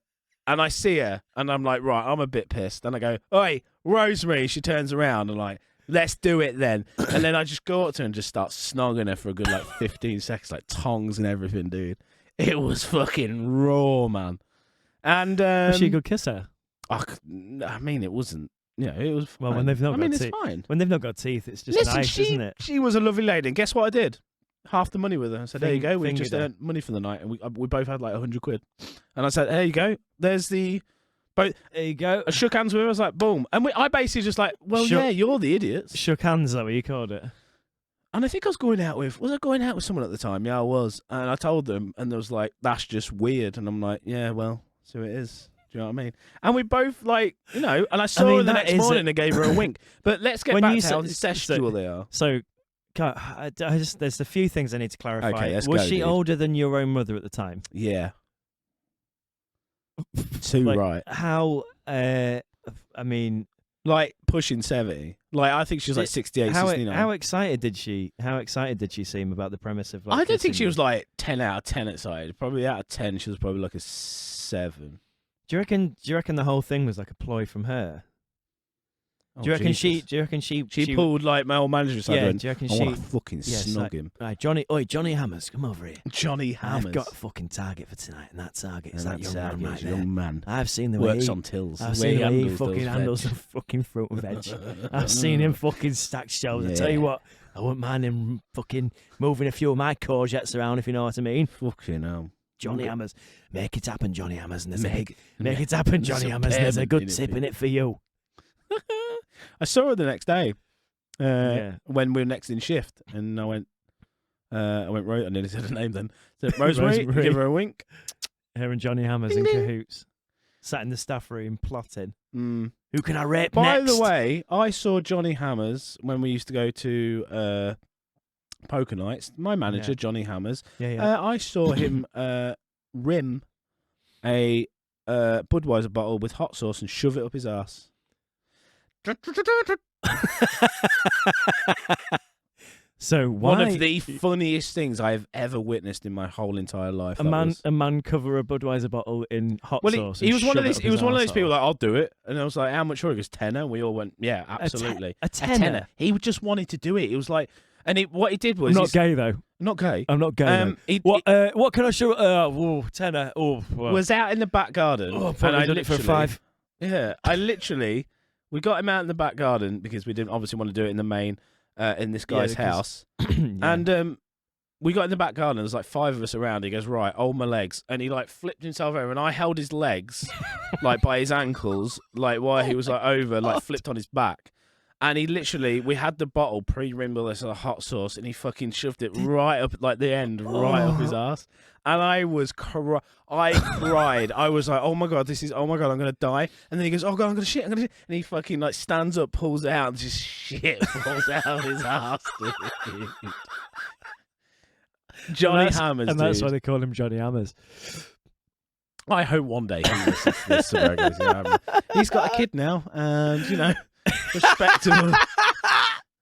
and I see her, and I'm like, right, I'm a bit pissed. And I go, oi, Rosemary. She turns around and like, let's do it then. And then I just go up to her and just start snogging her for a good like 15 seconds, like tongs and everything, dude. It was fucking raw, man. And
Was she a good kisser?
I mean, it wasn't. You know, it was.
Well,
fine.
when they've not
I mean,
got
it's
teeth.
fine.
When they've not got teeth, it's just
Listen,
nice, isn't it?
She was a lovely lady, and guess what I did? Half the money with her. I said, there you go. We
Fingered
just
her.
earned money for the night, and we both had like 100 quid. And I said, there you go. There's the. Both.
There you go.
I shook hands with her. I was like, boom. And I basically just like, well,
Shook-
yeah, you're the idiots.
Shook hands, is that what you called it?
And I think I was going out with someone at the time? Yeah, I was. And I told them, and they was like, that's just weird. And I'm like, yeah, well, so it is. Do you know what I mean? And we both like, you know, and I saw her the
that
next
is
morning and gave her a wink. But let's get
When
back
you
to how
said-
incestual they are.
So, there's a few things I need to clarify.
Okay, let's
Was
go,
she
dude.
older than your own mother at the time?
Yeah. Too
Like,
right.
How? I mean,
Like pushing 70. Like I think she was like 68,
how
69.
how excited did she? How excited did she seem about the premise of? Like,
I don't think
kissing
she
you?
was like 10 out of 10 excited. Probably out of 10, she was probably like a 7.
Do you reckon the whole thing was like a ploy from her?
Oh,
Do you reckon
Jesus.
she
pulled like my old manager aside
Yeah,
and
do you reckon
I want
she-
to fucking
Yes,
snog
like,
him.
Right, Johnny Hammers, come over here.
Johnny Hammers.
I've got a fucking target for tonight, and that target is that
And
young
that's
man right there.
young man.
I've seen the way
Works
he,
on tills.
I've
The way
seen the way he
handles
fucking
those
handles
veg.
the fucking fruit and veg. I've seen him fucking stack shelves. I tell you
Yeah.
what, I wouldn't mind him fucking moving a few of my courgettes around, if you know what I mean.
Fucking hell.
Johnny Hammers, make it happen, Johnny Hammers, and there's
Make
it happen,
there's
Johnny
a
Hammers. There's a
payment
good
in it,
tip in
dude.
it for you.
I saw her the next day
Yeah.
when we were next in shift, and I went, I nearly said her name then. Said, Rosemary,
Rosemary.
give her a wink.
Her and Johnny Hammers
Ding,
in
ding.
cahoots, sat in the staff room plotting.
Mm.
Who can I rape
By
next?
the way, I saw Johnny Hammers when we used to go to poker nights. My manager,
Yeah.
Johnny Hammers,
Yeah.
I saw him rim a Budweiser bottle with hot sauce and shove it up his ass.
So why
One of the funniest things I have ever witnessed in my whole entire life.
a man cover a Budweiser bottle in hot
Well,
sauce?
he
and
was one of
shove it
these.
up
He
his
was one of those
arsehole?
people like, I'll do it, and I was like, how much for it? He goes, tenner. And we all went, yeah, absolutely.
A tenner?
He just wanted to do it. He was like, and what he did was,
I'm not
he's-
gay though.
not gay.
I'm not gay. though.
He
What can I show? Tenner. Oh, well.
was out in the back garden,
Oh,
and
probably
I
done it for a
literally-
five.
Yeah, we got him out in the back garden because we didn't obviously want to do it in the main, in this guy's
because-
house.
Yeah.
And we got in the back garden. There's like 5 of us around. He goes, right, hold my legs, and he like flipped himself over, and I held his legs like by his ankles, like while he was like over, like flipped on his back. And he literally, we had the bottle pre-rimmed with a hot sauce, and he fucking shoved it right up, like the end, right up his ass. And I cried. I was like, oh my god, I'm gonna die. And then he goes, oh god, I'm gonna shit. And he fucking like stands up, pulls it out, and just shit falls out of his ass. Dude. Johnny Hammers,
and that's
dude.
why they call him Johnny Hammers.
I hope one day he listens to this. He's got a kid now, and you know, respectable.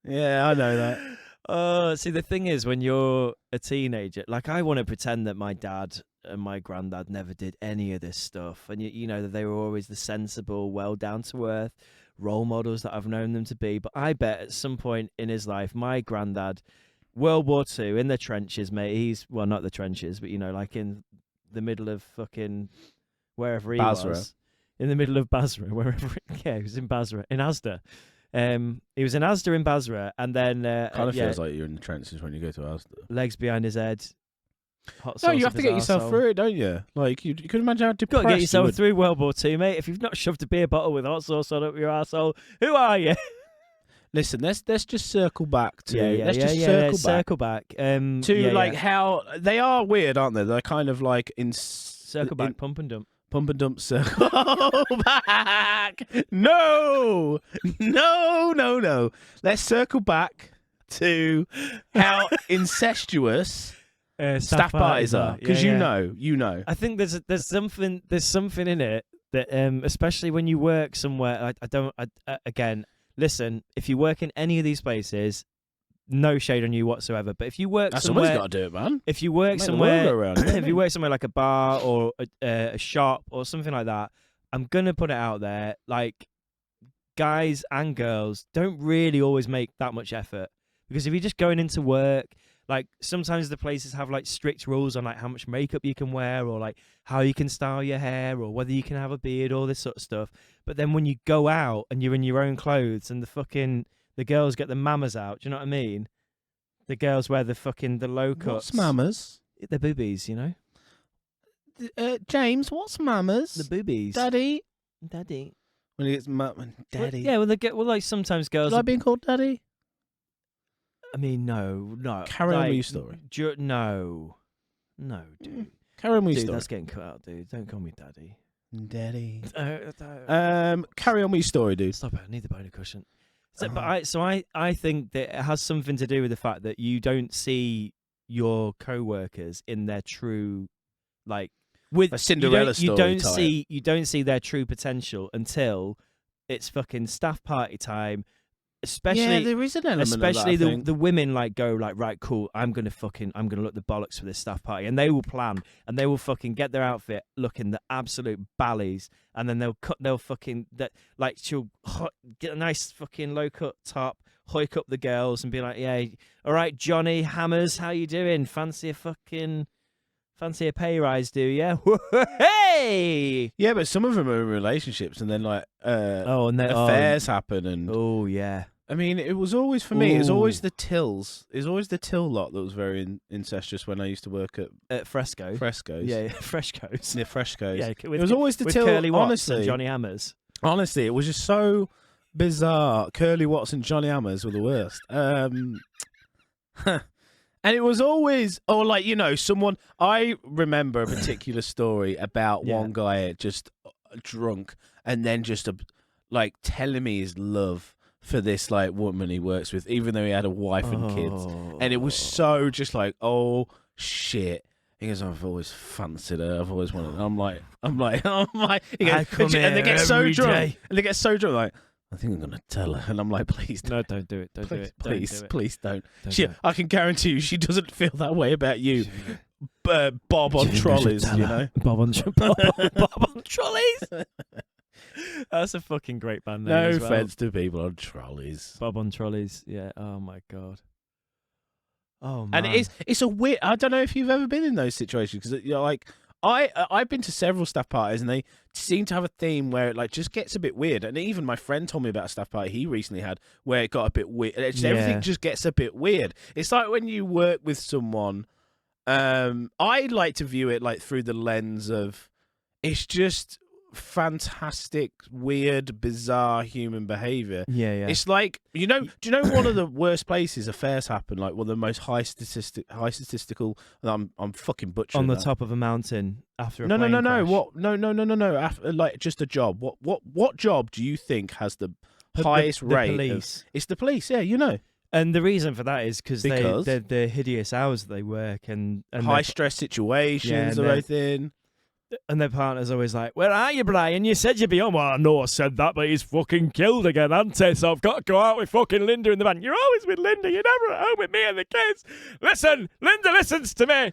Yeah, I know that.
See, the thing is, when you're a teenager, like I want to pretend that my dad and my granddad never did any of this stuff, and you know that they were always the sensible, well down to earth role models that I've known them to be. But I bet at some point in his life, my granddad, World War II, in the trenches, mate. He's well, not the trenches, but you know, like in the middle of fucking wherever he was, in the middle of Basra, wherever. Yeah, he was in Basra, in Asda. He was in Asda in Basra, and then
Kind of feels like you're in the trenches when you go to Asda.
Legs behind his head. Hot
No,
sauce
you
up
have to
his
get yourself
arsehole.
through it, don't you? Like you can imagine how
You've
depressed
got to get
you
yourself
would.
through World War II, mate. If you've not shoved a beer bottle with hot sauce on up your arsehole, who are you?
Listen, let's just circle back to
Let's circle back.
How they are weird, aren't they? They're kind of like
Circle back, pump and dump.
Pump and dump circle back. No. Let's circle back to how incestuous staff parties are, because you know.
I think there's something in it that especially when you work somewhere. Again, listen, if you work in any of these places, no shade on you whatsoever. But if you work somewhere,
somebody's got to do it, man.
if you work
Make the
somewhere,
world go round,
if you work somewhere like a bar or a shop or something like that, I'm gonna put it out there, like guys and girls don't really always make that much effort, because if you're just going into work, like sometimes the places have like strict rules on like how much makeup you can wear, or like how you can style your hair, or whether you can have a beard, all this sort of stuff. But then when you go out and you're in your own clothes, and the girls get the mamas out, do you know what I mean? The girls wear the low cuts.
What's mamas?
The boobies, you know?
James, what's mamas?
The boobies.
Daddy.
Daddy.
When he gets daddy.
Yeah, like sometimes girls.
Like being called daddy?
I mean, no.
Carry on with your story.
No, dude.
Carry on with your
Dude,
story.
that's getting cut out, dude. Don't call me daddy.
Daddy.
Don't.
Carry on with your story, dude.
Stop it. I need the boner cushion. I think that it has something to do with the fact that you don't see your co-workers in their true, like, with
a Cinderella story.
You don't see their true potential until it's fucking staff party time. Especially,
there is an element
especially
of that, I think.
the women like go like, right, cool, I'm gonna look the bollocks for this staff party, and they will plan and they will fucking get their outfit looking the absolute ballies, and then she'll get a nice fucking low cut top, hoik up the girls and be like, yeah, all right, Johnny Hammers, how you doing? Fancy a pay rise, do you? Hey!
Yeah, but some of them are in relationships, and then like affairs happen, and
oh yeah.
I mean, it was always for me. It was always the tills. It was always the till lot that was very incestuous when I used to work at
Fresco's.
Yeah,
Fresco's.
near Fresco's.
Yeah,
it was always the till.
Curly Watts
honestly,
and Johnny Hammers.
Honestly, it was just so bizarre. Curly Watts and Johnny Hammers were the worst. And it was always, someone. I remember a particular story about one guy just drunk, and then just telling me his love for this woman he works with, even though he had a wife and kids, and it was so just like, oh shit. He goes, I've always fancied her. I've always wanted. I'm like. He goes, and they get so drunk, like, I think I'm gonna tell her, and I'm like, please don't.
No, don't do it. Don't do it.
Please don't.
Don't do it.
I can guarantee you, she doesn't feel that way about you. Bob on trolleys, you know.
Bob on trolleys. That's a fucking great band name.
No
as well.
offense to people on trolleys.
Bob on trolleys. Yeah. Oh my god. Oh man.
And it's a weird. I don't know if you've ever been in those situations, because I've been to several staff parties, and they seem to have a theme where it just gets a bit weird. And even my friend told me about a staff party he recently had where it got a bit weird. Everything just gets a bit weird. It's like when you work with someone. I like to view it through the lens of, it's just fantastic, weird, bizarre human behavior.
Yeah.
It's like, do you know one of the worst places affairs happen? Like one of the most high statistical. I'm fucking butchering
On the
that.
top of a mountain after a
No.
plane crash.
What? No. Like just a job. What job do you think has the highest rate?
Police.
It's the police. Yeah, you know.
And the reason for that is
Because?
they're the hideous hours they work and
High stress situations,
and
everything.
and their partner's always like, "Where are you, Brian? You said you'd be home." "Well, I know I said that, but he's fucking killed again, hasn't he? So I've got to go out with fucking Linda in the van." "You're always with Linda. You're never at home with me and the kids." "Listen, Linda listens to me.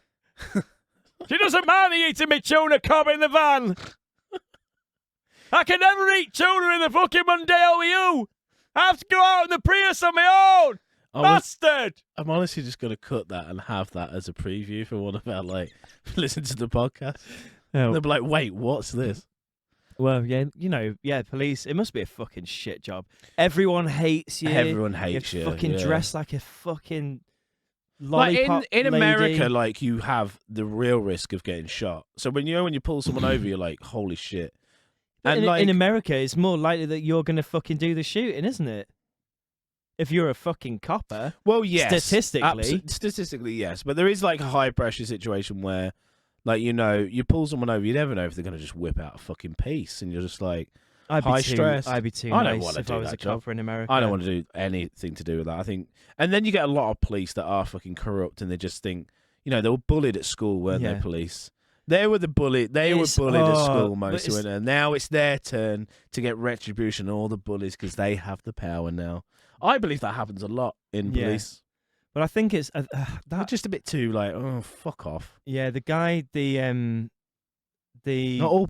She doesn't mind me eating me tuna cob in the van. I can never eat tuna in the fucking Mondeo with you. I have to go out in the Prius on my own. Bastard!"
I'm honestly just going to cut that and have that as a preview for one of our, listen to the podcast.
Oh.
They'll be like, wait, what's this?
Well, yeah, police. It must be a fucking shit job. Everyone hates you.
Everyone hates you.
You're fucking
yeah.
dressed like a fucking
Like
lollipop
in
lady.
America, you have the real risk of getting shot. So when you pull someone over, you're like, holy shit.
But
And
in America, it's more likely that you're going to fucking do the shooting, isn't it? If you're a fucking copper.
well, yes,
statistically.
statistically, yes, but there is a high pressure situation where, you pull someone over, you never know if they're going to just whip out a fucking piece, and you're just like, high stress.
I'd be too
I don't
nice
wanna
if
do
I was
that
a
job.
copper in America.
I don't want to do anything to do with that. I think, and then you get a lot of police that are fucking corrupt, and they just think, they were bullied at school, weren't
Yeah.
they? Police. They were bullied at school most of it, and now it's their turn to get retribution. All the bullies because they have the power now. I believe that happens a lot in
Yeah.
police.
But I think it's
They're
that.
just a bit too oh fuck off.
Yeah, the guy, the
Not all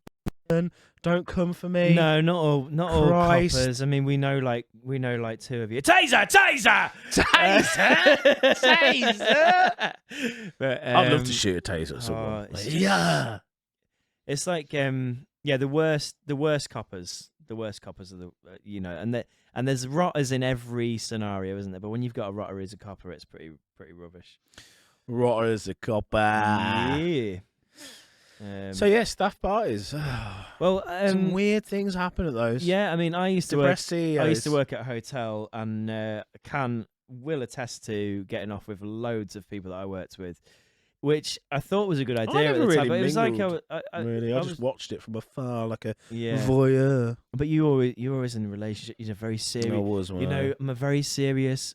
don't come for me.
No, not all
Christ.
coppers. I mean, we know two of you. Taser. But,
I'd love to shoot a taser at someone.
it's
Yeah.
It's like the worst coppers. The worst coppers are the and there's rotters in every scenario, isn't there? But when you've got a rotter as a copper, it's pretty rubbish.
Rotter as a copper.
Yeah.
So yeah, staff parties.
Well,
Some weird things happen at those.
yeah. I mean, I used to work.
Depressed CEOs.
I used to work at a hotel, and will attest to getting off with loads of people that I worked with, which I thought was a good idea at
never
the time.
really
But it was like
mingled,
I
Really, I
was-
just watched it from afar like a
yeah.
voyeur.
But you're always in a relationship. You're very serious.
I was,
I'm a very serious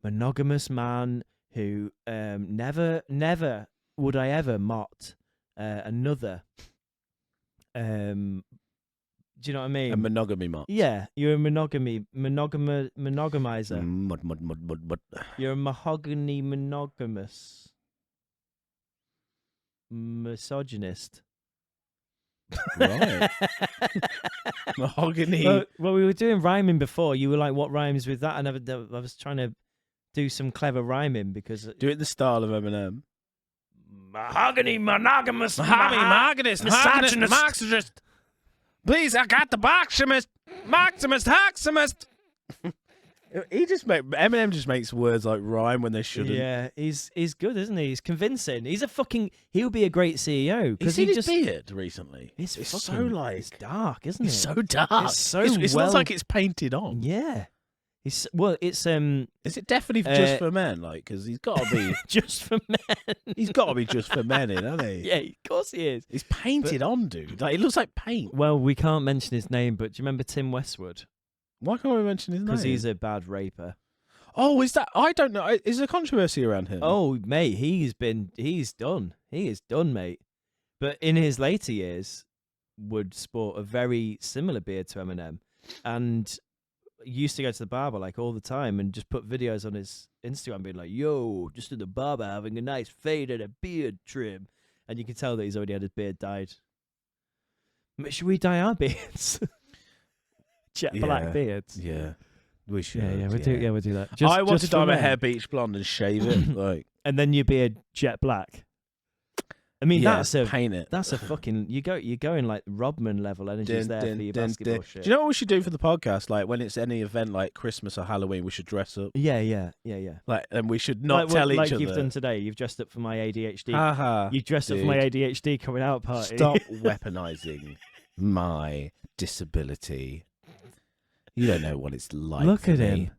monogamous man who never would I ever mot another. Do you know what I mean?
a monogamy mark.
Yeah, you're a monogamizer.
Mud.
You're a mahogany monogamous misogynist.
Right. Mahogany.
Well, we were doing rhyming before. You were like, "What rhymes with that?" And I was trying to do some clever rhyming because
Do it the style of Eminem.
mahogany monogamous
Monogamist.
misogynist.
Marxist. Please, I got the Marxist. Haximist. Eminem just makes words like rhyme when they shouldn't.
Yeah, he's good, isn't he? He's convincing. He'll be a great CEO
You
because
seen
he
his
just
beard recently?
it's
so
fucking-
like
it's dark, isn't it?
it's so dark.
It's so
it
well-
looks like it's painted on.
Yeah, it's It's
Is it definitely just for men? Because he's got to be.
just for men.
He's got to be just for men, hasn't he?
Yeah, of course he is.
He's painted on, dude. Like it looks like paint.
Well, we can't mention his name, but do you remember Tim Westwood?
Why can't we mention his name?
Because he's a bad raper.
Oh, is that? I don't know. Is there controversy around him?
Oh, mate, he's done. He is done, mate. But in his later years, would sport a very similar beard to Eminem, and used to go to the barber like all the time and just put videos on his Instagram being like, "Yo, just at the barber having a nice fade and a beard trim," and you can tell that he's already had his beard dyed. Should we dye our beards? Jet black beards.
Yeah, we should.
We'll do that.
I want to
for
dye my
men.
hair beach blonde and shave it. Like,
And then your beard jet black. I mean,
yeah,
that's a
paint it.
fucking you're going like Rodman level energies there for your basketball shit.
Do you know what we should do for the podcast? Like when it's any event like Christmas or Halloween, we should dress up.
Yeah.
Like, and we should not tell each other.
Like you've done today. You've dressed up for my ADHD.
Haha.
You dressed up for my ADHD coming out party.
Stop weaponizing my disability. You don't know what it's like.
Look
for
at
me.
him.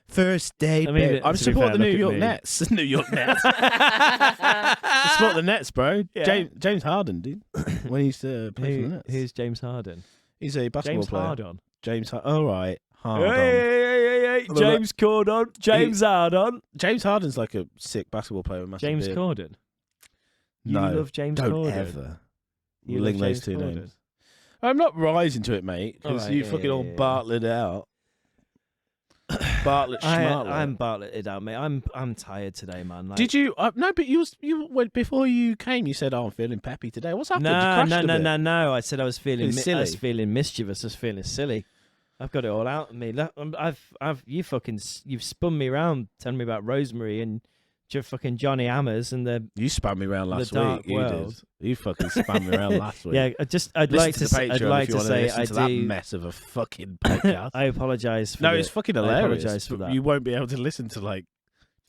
First day,
I mean,
babe. I'm
to be
supporting the
fair,
New
look
York
at me.
Nets. New York Nets. I support the Nets, bro.
Yeah.
James Harden, dude. When he used to play for the Nets.
Who's James Harden?
He's a basketball
James
player.
Harden.
James Harden. All right. Harden.
Hey,
Look,
James Corden. James Harden.
James Harden's like a sick basketball player with a massive
James
beard.
Corden. You
No,
love James
don't
Corden.
ever
You
link
love
those
James
two
Corden.
names. I'm not rising to it, mate, because
Alright,
you
yeah,
fucking all
yeah.
Bartlett out. Bartlett Schmartlett.
I'm Bartletted out, mate. I'm tired today, man. Like,
Did you? No, but you went before you came. You said, "Oh, I'm feeling peppy today." What's happened? You
No,
crashed
no,
a
no,
bit.
no, no. I said I was feeling
Feeling silly.
I was feeling mischievous. I was feeling silly. I've got it all out of me. Look, you've spun me around, telling me about Rosemary and your fucking Johnny Hammers and the
You spun me around last
dark
week. You
world.
did. You fucking spun me around last week.
yeah. I'd
Listen
like
to
to
the
say, I'd
Patreon
like
if you
to
want
say
listen
I
to that
do.
mess of a fucking podcast.
I apologise for
No,
the-
it's fucking
I
hilarious.
apologise for
but
that.
You won't be able to listen to like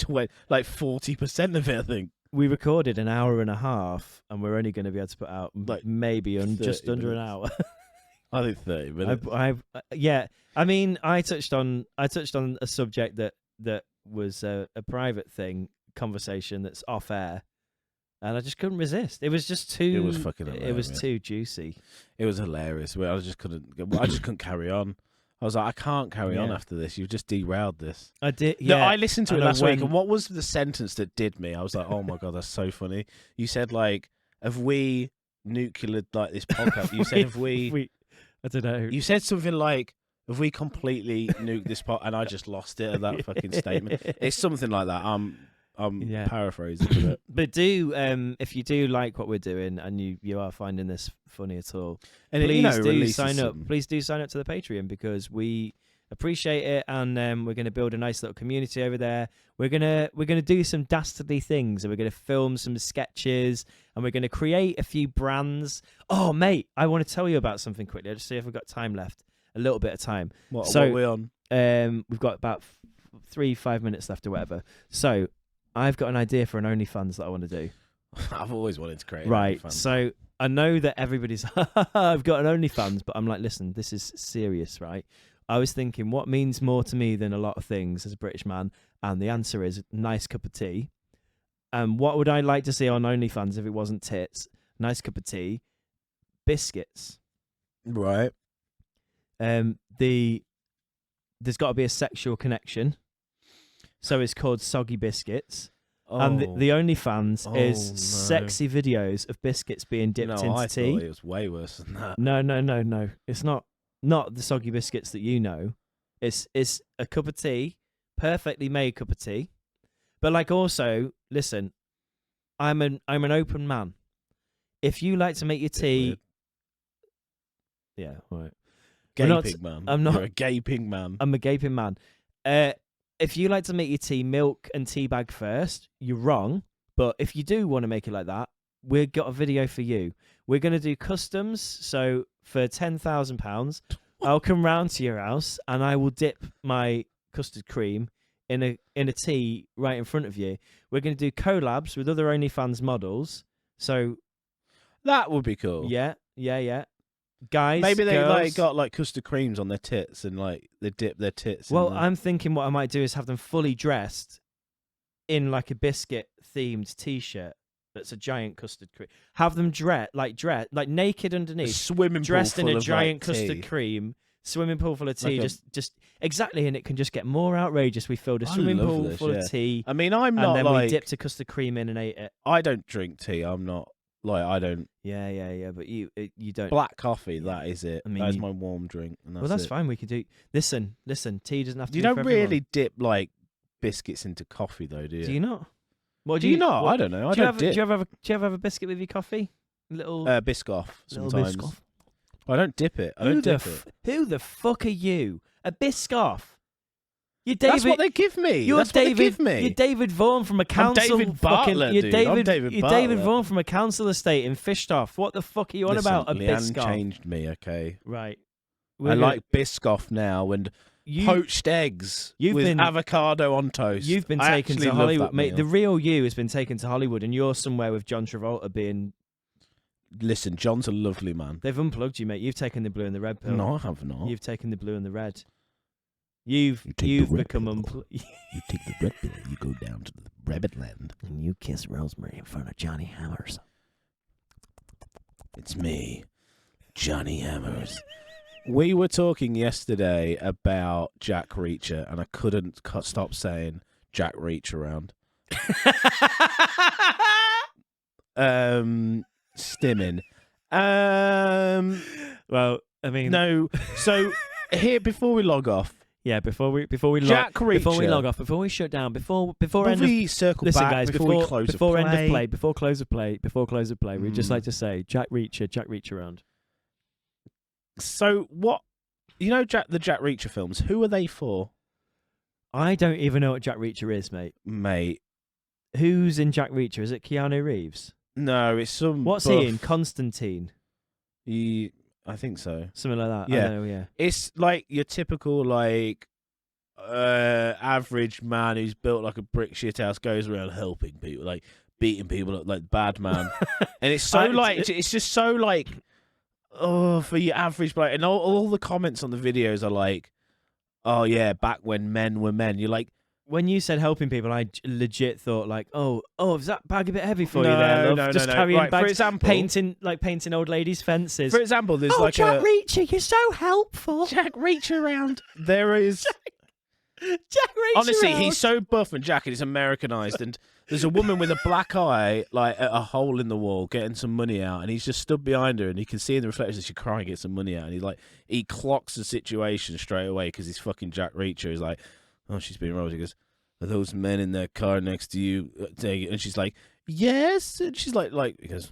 40% of it. I think.
We recorded an hour and a half, and we're only going to be able to put out
Like
maybe
30
just under an
minutes.
hour.
I think 30 minutes.
Yeah. I mean, I touched on a subject that was a private conversation that's off air, and I just couldn't resist. It was just too.
It was fucking
It was
hilarious.
too juicy.
It was hilarious. I just couldn't carry on. I was like, I can't carry on
Yeah.
after this. You've just derailed this.
I did.
No,
Yeah.
I listened to it
and I
last week,
went-
and what was the sentence that did me? I was like, oh my god, that's so funny. You said like, have we nucleared like this podcast? You said, have we?
I don't know.
You said something like, have we completely nuked this pod? And I just lost it at that fucking statement. It's something like that. I'm
Yeah.
paraphrasing a bit.
But do if you do like what we're doing and you are finding this funny at all,
And
please
it, you know,
do
releases
sign up.
some-
Please do sign up to the Patreon because we appreciate it, and we're going to build a nice little community over there. We're gonna do some dastardly things, and we're gonna film some sketches, and we're gonna create a few brands. Oh, mate, I want to tell you about something quickly. I'll just see if we've got time left. A little bit of time.
What
So-
are we on?
We've got about 3-5 minutes left or whatever. So I've got an idea for an OnlyFans that I want to do.
I've always wanted to create.
Right.
Fun.
So I know that everybody's I've got an OnlyFans, but I'm like, listen, this is serious, right? I was thinking, what means more to me than a lot of things as a British man? And the answer is nice cup of tea. And what would I like to see on OnlyFans if it wasn't tits? Nice cup of tea, biscuits.
Right.
There's got to be a sexual connection. So it's called Soggy Biscuits. And the OnlyFans
Oh,
is
no.
sexy videos of biscuits being dipped
no,
into
I
tea.
thought it was way worse than that.
No. It's not the soggy biscuits that you know. It's a cup of tea, perfectly made cup of tea. But like also, listen, I'm an open man. If you like to make your tea, yeah, all right. We're not-
Gaping man.
I'm not-
You're a gaping man.
I'm a gaping man. If you like to make your tea milk and tea bag first, you're wrong. But if you do want to make it like that, we've got a video for you. We're going to do customs. So for £10,000, I'll come round to your house and I will dip my custard cream in a tea right in front of you. We're going to do collabs with other OnlyFans models. So
That would be cool.
yeah. Guys,
Maybe they
girls,
like got like custard creams on their tits and like they dip their tits.
Well,
in the...
I'm thinking what I might do is have them fully dressed in like a biscuit themed T-shirt that's a giant custard cream. Have them dress like naked
a
underneath,
swimming pool
dressed in
full
a
of,
giant
like,
custard
tea.
cream, swimming pool full of tea.
Like a-
just exactly, and it can just get more outrageous. We filled a
I
swimming
love
pool
this,
full
yeah.
of tea,
I mean, I'm
and
not
then
like
we dipped a custard cream in and ate it.
I don't drink tea. I'm not like I don't
Yeah. But you don't.
black coffee. That is it.
I mean,
That's
you-
my warm drink. And
Well, that's
it.
fine. We could do. Listen. Tea doesn't have to.
You
be
don't
for everyone.
really dip like biscuits into coffee, though, do you?
Do you not? What
Do you not?
what-
I don't know. I
do you
don't
have,
dip.
do you ever have a biscuit with your coffee? Little
Biscoff
little
sometimes.
Biscoff.
I don't dip it. I don't dip it.
Who the fuck are you? A Biscoff? You're David.
That's what they give me.
You're
That's
David.
what they give me.
You're David Vaughan from a council.
David Bartlett,
you're
dude. I'm
David.
David
you're David
Bartlett.
Vaughan from a council estate in Fishtoff. What the fuck are you on
Listen,
about? A
Leanne
Biscoff?
changed me. Okay.
Right.
I like Biscoff now and poached eggs
you've
with
been-
avocado on toast.
You've been
I
taken
actually
to
love
Hollywood,
that
mate.
meal.
The real you has been taken to Hollywood, and you're somewhere with John Travolta being
listen, John's a lovely man.
They've unplugged you, mate. You've taken the blue and the red pill.
No, I have not.
You've taken the blue and the red. You've
You take the red
become
pill.
unplugged.
You take the red pill, you go down to the rabbit land.
And you kiss Rosemary in front of Johnny Hammers.
It's me, Johnny Hammers. We were talking yesterday about Jack Reacher, and I couldn't stop saying Jack Reach around. Stimming.
Well, I mean,
No. So here, before we log off,
yeah. Before we
Jack Reacher.
before we log off, before we shut down, before
Before
end of,
we circle
listen,
back,
guys,
before we close
before
of
end
play,
of play, before close of play, we'd just
Mm.
like to say Jack Reach around.
So what? You know, the Jack Reacher films. Who are they for,
I don't even know what Jack Reacher is, mate.
mate?
Who's in Jack Reacher? Is it Keanu Reeves?
No, it's some.
What's
buff.
he in? Constantine,
I think so.
something like that.
Yeah.
I know, yeah.
It's like your typical like average man who's built like a brick shit house, goes around helping people, like beating people up, like bad man. And it's so it's just so like, oh, for your average bloke. And all the comments on the videos are like, oh yeah, back when men were men. You're like,
When you said helping people, I legit thought like, oh, is that bag a bit heavy for you
No,
there, love?
no,
Just
no.
carrying
Right,
bags,
for example-
painting old ladies' fences.
for example, there's
Oh,
like
Jack
a
Reacher, you're so helpful.
Jack Reacher around. There is.
Jack Reacher
Honestly,
around.
he's so buff and Jack, and he's Americanized. And there's a woman with a black eye, like at a hole in the wall, getting some money out, and he's just stood behind her, and he can see in the reflection that she's crying, get some money out, and he clocks the situation straight away because he's fucking Jack Reacher. He's like, oh, she's being robbed. He goes, are those men in their car next to you? And she's like, yes. And she's like, he goes,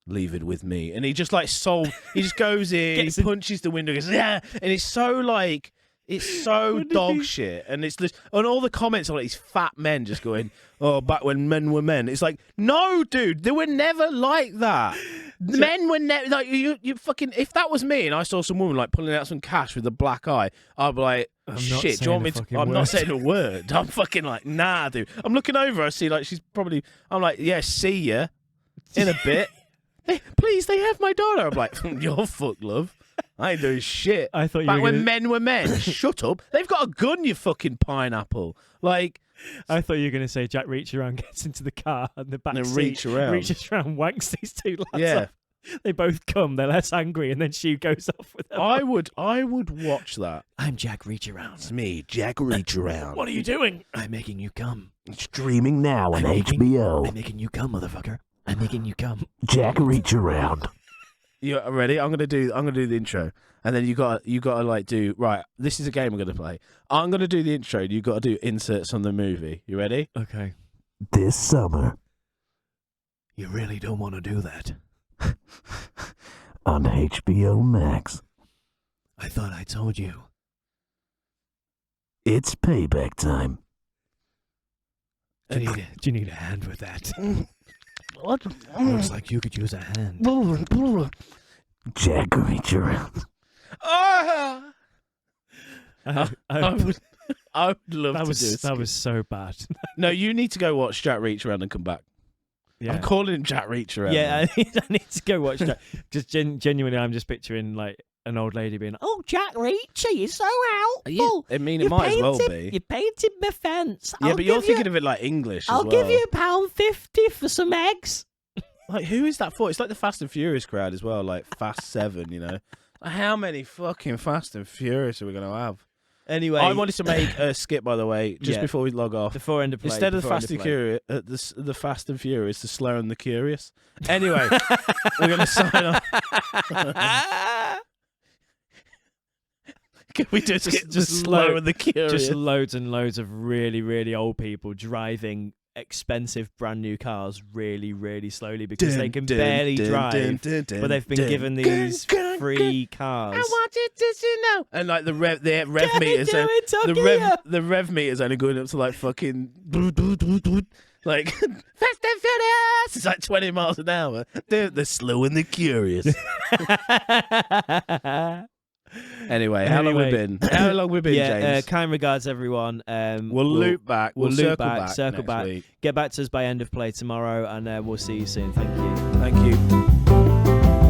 leave it with me. And he just like he just goes in, he punches the window, goes, yeah. And it's so like. It's so dog shit, and it's just, and all the comments are like these fat men just going, "Oh, back when men were men." It's like, no, dude, they were never like that. Men were never like you fucking. If that was me and I saw some woman like pulling out some cash with a black eye, I'd be like, shit. Do you want me to? I'm not saying a word. I'm fucking like, nah, dude. I'm looking over. I see like she's probably. I'm like, yeah, see ya in a bit. Hey, please, they have my daughter. I'm like, you're fucked, love. I ain't doing shit.
I thought you
back
were
when
gonna...
men were men. Shut up. They've got a gun, you fucking pineapple. Like,
I thought you were going to say Jack Reacher around gets into the car and the back
and
seat
reach around.
reaches around, wanks these two lads
Yeah.
up. They both come. They're less angry, and then she goes off with them.
I would watch that.
I'm Jack Reacher around.
It's me, Jack Reach around.
What are you doing?
I'm making you come.
Streaming now on
I'm making-
HBO.
I'm making you come, motherfucker. I'm making you come.
Jack Reach around.
You ready? I'm gonna do the intro, and then you gotta like do right. This is a game I'm gonna play. I'm gonna do the intro. You gotta do inserts on the movie. You ready?
Okay.
This summer
You really don't want to do that.
on HBO Max.
I thought I told you.
It's payback time.
Do you need a hand with that?
What?
Looks like you could use a hand.
Jack Reach around.
Ah!
I
I would love
that
to
was
do
that was so bad.
No, you need to go watch Jack Reach around and come back.
Yeah.
I'm calling him Jack Reach around.
Yeah, I need to go watch that. Just genuinely, I'm just picturing like an old lady being like,
Oh, Jack Reacher, you're so helpful.
I mean, it might as well be.
You painted my fence.
Yeah, but you're thinking of it like English
I'll
as well.
give you £1.50 for some eggs.
Like, who is that for? It's like the Fast and Furious crowd as well, like Fast 7, you know? How many fucking Fast and Furious are we going to have?
Anyway,
I wanted to make a skit, by the way, just
Yeah.
before we log off.
before end of play.
Instead of the
before end
Fast and
play.
Curious, the Fast and Furious, the Slow and the Curious. Anyway, we're going to sign off. Can we do just the Slow and the Curious?
Just loads and loads of really, really old people driving expensive brand new cars really, really slowly because they can barely drive, but they've been given these free cars.
I want you to know. And like the rev meters, the rev meters only going up to like fucking like Fast and Furious. It's like 20 miles an hour. They're Slow and the Curious. Anyway, how long we been? How long we been, James?
Kind regards, everyone.
We'll loop back.
We'll
circle
circle
next
back.
week.
Get back to us by end of play tomorrow, and we'll see you soon. Thank you.
Thank you.